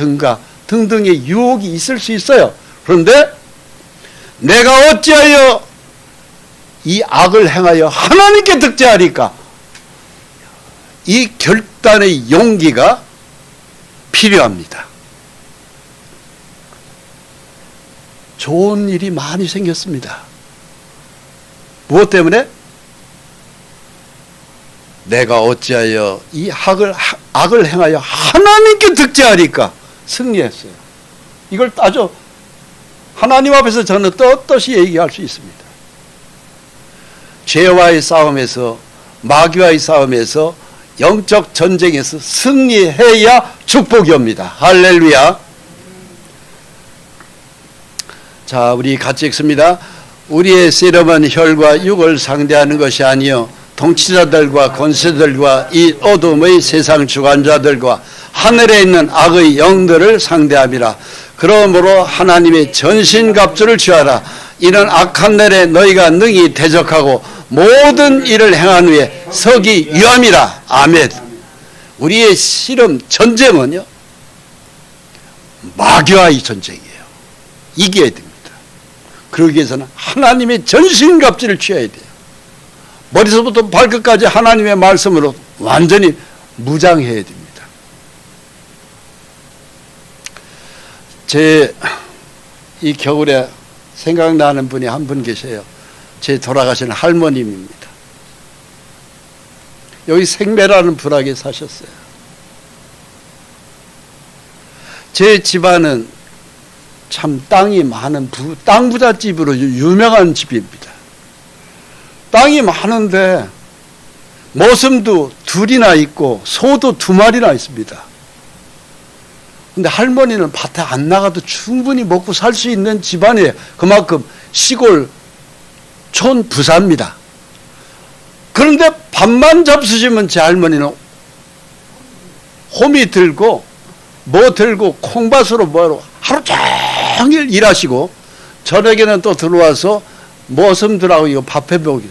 등등의 유혹이 있을 수 있어요. 그런데 내가 어찌하여 이 악을 행하여 하나님께 득죄하리까, 이 결단의 용기가 필요합니다. 좋은 일이 많이 생겼습니다. 무엇 때문에? 내가 어찌하여 이 악을 행하여 하나님께 득죄하리까 승리했어요. 이걸 따져 하나님 앞에서 저는 떳떳이 얘기할 수 있습니다. 죄와의 싸움에서, 마귀와의 싸움에서, 영적 전쟁에서 승리해야 축복이 옵니다. 할렐루야. 자, 우리 같이 읽습니다. 우리의 세력은 혈과 육을 상대하는 것이 아니요 통치자들과 권세들과 이 어둠의 세상 주관자들과 하늘에 있는 악의 영들을 상대함이라. 그러므로 하나님의 전신갑주를 취하라. 이는 악한 날에 너희가 능히 대적하고 모든 일을 행한 후에 서기 위함이라. 아멘. 우리의 씨름 전쟁은요, 마귀와의 전쟁이에요. 이겨야 됩니다. 그러기 위해서는 하나님의 전신갑주를 취해야 돼요. 머리서부터 발끝까지 하나님의 말씀으로 완전히 무장해야 됩니다. 이 겨울에 생각나는 분이 한 분 계세요. 제 돌아가신 할머님입니다. 여기 생매라는 부락에 사셨어요. 제 집안은 참 땅이 많은 땅 부잣집으로 유명한 집입니다. 땅이 많은데 모슴도 둘이나 있고 소도 2마리나 있습니다. 근데 할머니는 밭에 안 나가도 충분히 먹고 살 수 있는 집안이에요. 그만큼 시골 촌 부사입니다. 그런데 밥만 잡수시면 제 할머니는 호미 들고 뭐 들고 콩밭으로 뭐로 하루 종일 일하시고 저녁에는 또 들어와서 모슴들하고 이거 밥 해먹이.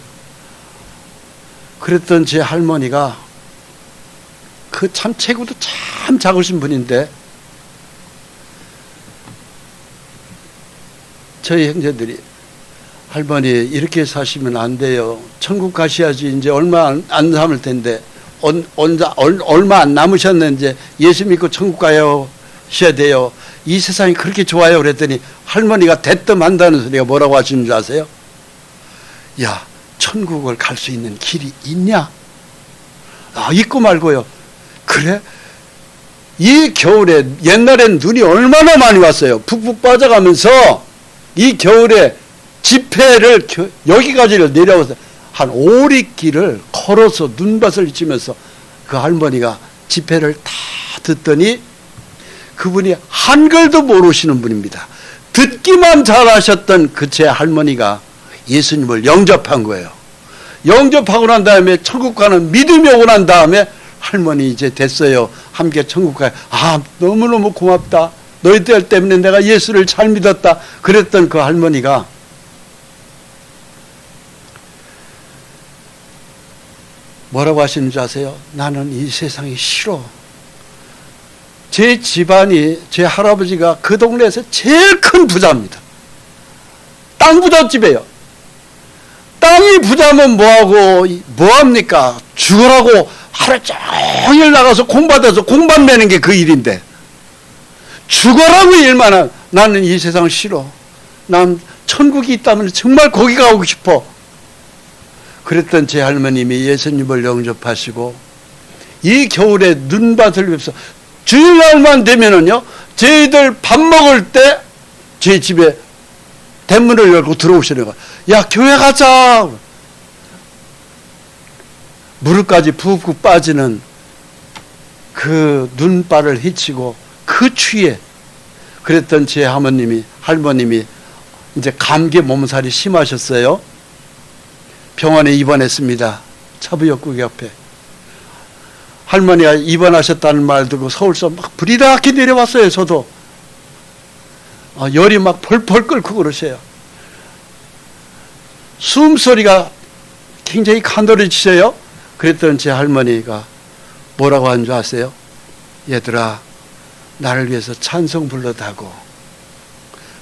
그랬던 제 할머니가 그 참 체구도 참 작으신 분인데 저희 형제들이 할머니 이렇게 사시면 안 돼요. 천국 가셔야지. 이제 얼마 안 남을 텐데 얼마 안 남으셨는데 예수 믿고 천국 가셔야 돼요. 이 세상이 그렇게 좋아요. 그랬더니 할머니가 대뜸한다는 소리가 뭐라고 하시는 줄 아세요? 야, 천국을 갈 수 있는 길이 있냐? 있고 말고요. 그래? 이 겨울에 옛날엔 눈이 얼마나 많이 왔어요. 푹푹 빠져가면서 이 겨울에 지폐를 여기까지를 내려와서 한 오리길을 걸어서 눈밭을 비치면서 그 할머니가 지폐를 다 듣더니 그분이 한글도 모르시는 분입니다. 듣기만 잘하셨던 그 제 할머니가 예수님을 영접한 거예요. 영접하고 난 다음에 천국 가는 믿음이 오고 난 다음에 할머니 이제 됐어요. 함께 천국 가요. 너무너무 고맙다. 너희들 때문에 내가 예수를 잘 믿었다. 그랬던 그 할머니가 뭐라고 하시는 줄 아세요? 나는 이 세상이 싫어. 제 집안이, 제 할아버지가 그 동네에서 제일 큰 부자입니다. 땅 부잣집이에요. 땅이 부자면 뭐합니까? 죽으라고 하루 종일 나가서 공받아서 공밥 내는 게 그 일인데 죽어라고 일만 나는 이 세상 싫어. 난 천국이 있다면 정말 거기 가고 싶어. 그랬던 제 할머님이 예수님을 영접하시고 이 겨울에 눈밭을 비벼서 주일날만 되면은요, 저희들 밥 먹을 때 제 집에 대문을 열고 들어오시는 거야. 야, 교회 가자. 무릎까지 푹푹 빠지는 그 눈발을 헤치고 그 추위에 그랬던 제 할머님이 이제 감기 몸살이 심하셨어요. 병원에 입원했습니다. 차부역국 옆에. 할머니가 입원하셨다는 말 듣고 서울서 막 불이렇게 내려왔어요. 저도. 열이 막 펄펄 끓고 그러세요. 숨소리가 굉장히 간도해지세요. 그랬던 제 할머니가 뭐라고 한 줄 아세요? 얘들아, 나를 위해서 찬송 불러다고.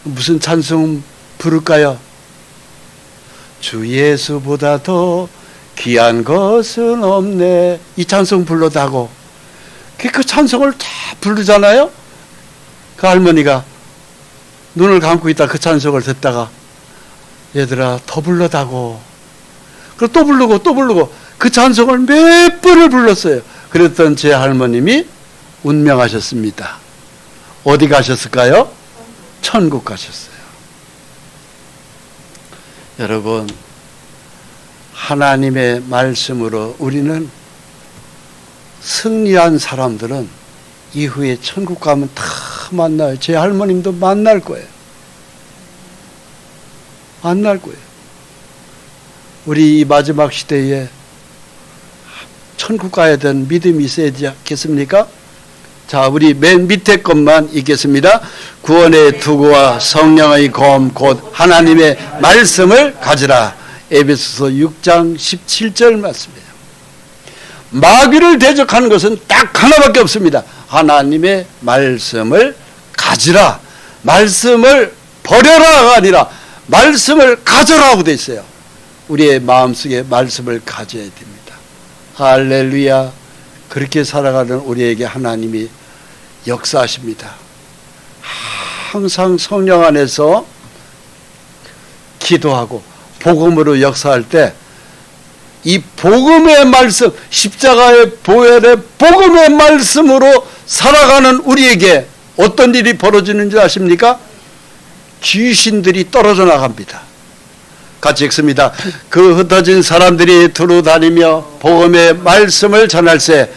무슨 찬송 부를까요? 주 예수보다 더 귀한 것은 없네. 이 찬송 불러다고. 그 찬송을 다 부르잖아요. 그 할머니가 눈을 감고 있다 그 찬송을 듣다가 얘들아 더 불러다고. 그리고 또 부르고 그 찬송을 몇 번을 불렀어요. 그랬던 제 할머님이 운명하셨습니다. 어디 가셨을까요? 천국 가셨어요. 여러분, 하나님의 말씀으로 우리는 승리한 사람들은 이후에 천국 가면 다 만나요. 제 할머님도 만날 거예요. 만날 거예요. 우리 이 마지막 시대에 천국 가야 되는 믿음이 있어야지 않겠습니까? 자, 우리 맨 밑에 것만 읽겠습니다. 구원의 투구와 성령의 검 곧 하나님의 말씀을 가지라. 에베소서 6장 17절 말씀이에요. 마귀를 대적하는 것은 딱 하나밖에 없습니다. 하나님의 말씀을 가지라. 말씀을 버려라가 아니라 말씀을 가져라고 돼 있어요. 우리의 마음속에 말씀을 가져야 됩니다. 할렐루야. 그렇게 살아가는 우리에게 하나님이 역사하십니다. 항상 성령 안에서 기도하고 복음으로 역사할 때 이 복음의 말씀, 십자가의 보혈의 복음의 말씀으로 살아가는 우리에게 어떤 일이 벌어지는 줄 아십니까? 귀신들이 떨어져 나갑니다. 같이 읽습니다. 그 흩어진 사람들이 두루 다니며 복음의 말씀을 전할세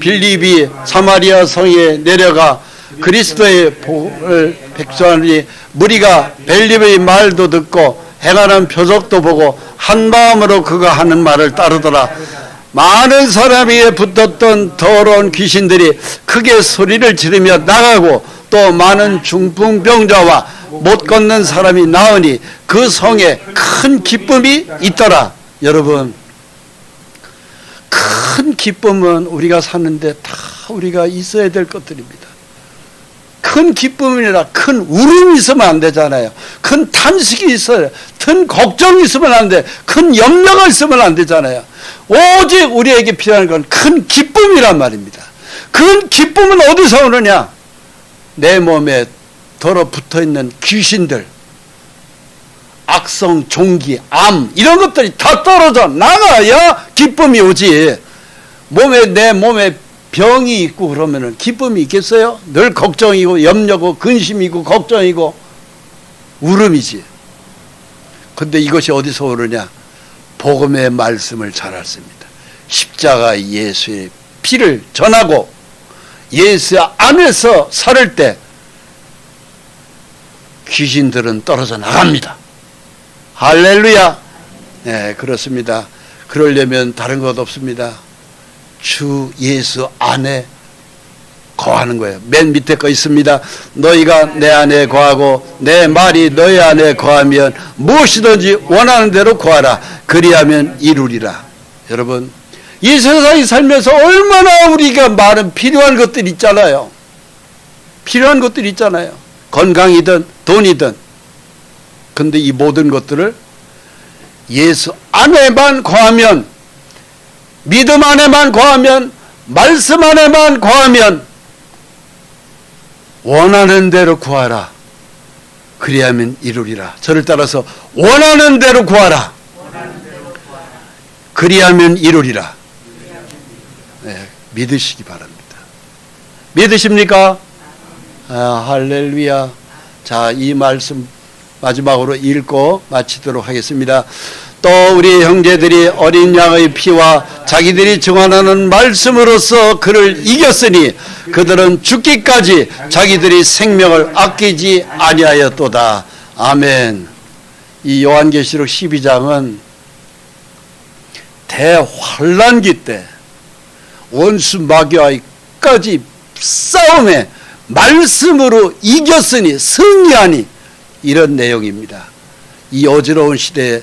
빌립이 사마리아 성에 내려가 그리스도의 복음을 백성하니 무리가 빌립의 말도 듣고 행하는 표적도 보고 한 마음으로 그가 하는 말을 따르더라. 많은 사람 위에 붙었던 더러운 귀신들이 크게 소리를 지르며 나가고 또 많은 중풍병자와 못 걷는 사람이 나으니 그 성에 큰 기쁨이 있더라. 여러분, 큰 기쁨은 우리가 사는데 다 우리가 있어야 될 것들입니다. 큰 기쁨이라 큰 울음이 있으면 안 되잖아요. 큰 탄식이 있어요. 큰 걱정이 있으면 안 돼. 큰 염려가 있으면 안 되잖아요. 오직 우리에게 필요한 건 큰 기쁨이란 말입니다. 큰 기쁨은 어디서 오느냐? 내 몸에 더러붙어 있는 귀신들, 악성, 종기, 암 이런 것들이 다 떨어져 나가야 기쁨이 오지. 내 몸에 병이 있고 그러면은 기쁨이 있겠어요? 늘 걱정이고 염려고 근심이고 걱정이고 울음이지. 근데 이것이 어디서 오느냐? 복음의 말씀을 전했습니다. 십자가 예수의 피를 전하고 예수 안에서 살을 때 귀신들은 떨어져 나갑니다. 할렐루야. 네, 그렇습니다. 그러려면 다른 것 없습니다. 주 예수 안에 거하는 거예요. 맨 밑에 거 있습니다. 너희가 내 안에 거하고 내 말이 너희 안에 거하면 무엇이든지 원하는 대로 구하라. 그리하면 이루리라. 여러분, 이 세상에 살면서 얼마나 우리가 많은 필요한 것들이 있잖아요. 필요한 것들이 있잖아요. 건강이든 돈이든. 근데 이 모든 것들을 예수 안에만 거하면, 믿음 안에만 거하면, 말씀 안에만 거하면 원하는 대로 구하라. 그리하면 이루리라. 저를 따라서 원하는 대로 구하라. 그리하면 이루리라. 네, 믿으시기 바랍니다. 믿으십니까? 할렐루야. 자, 이 말씀 마지막으로 읽고 마치도록 하겠습니다. 또 우리 형제들이 어린 양의 피와 자기들이 정하는 말씀으로서 그를 이겼으니 그들은 죽기까지 자기들이 생명을 아끼지 아니하였도다. 아멘. 이 요한계시록 12장은 대환란기 때 원수 마귀와까지 싸움에 말씀으로 이겼으니 승리하니 이런 내용입니다. 이 어지러운 시대에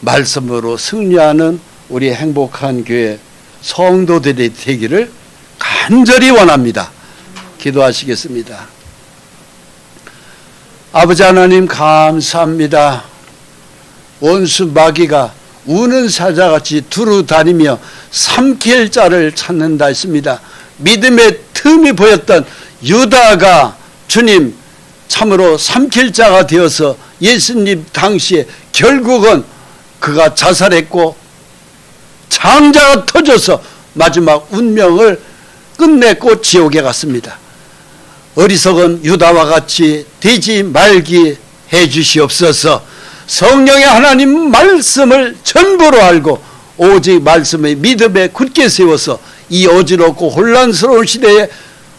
말씀으로 승리하는 우리 행복한 교회 성도들이 되기를 간절히 원합니다. 기도하시겠습니다. 아버지 하나님 감사합니다. 원수 마귀가 우는 사자같이 두루 다니며 삼킬 자를 찾는다 했습니다. 믿음의 틈이 보였던 유다가 주님 참으로 삼킬 자가 되어서 예수님 당시에 결국은 그가 자살했고 창자가 터져서 마지막 운명을 끝냈고 지옥에 갔습니다. 어리석은 유다와 같이 되지 말게 해주시옵소서. 성령의 하나님 말씀을 전부로 알고 오직 말씀의 믿음에 굳게 세워서 이 어지럽고 혼란스러운 시대에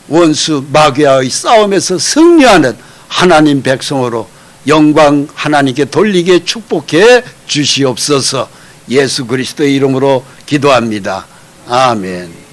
원수 마귀와의 싸움에서 승리하는 하나님 백성으로 영광 하나님께 돌리게 축복해 주시옵소서. 예수 그리스도의 이름으로 기도합니다. 아멘.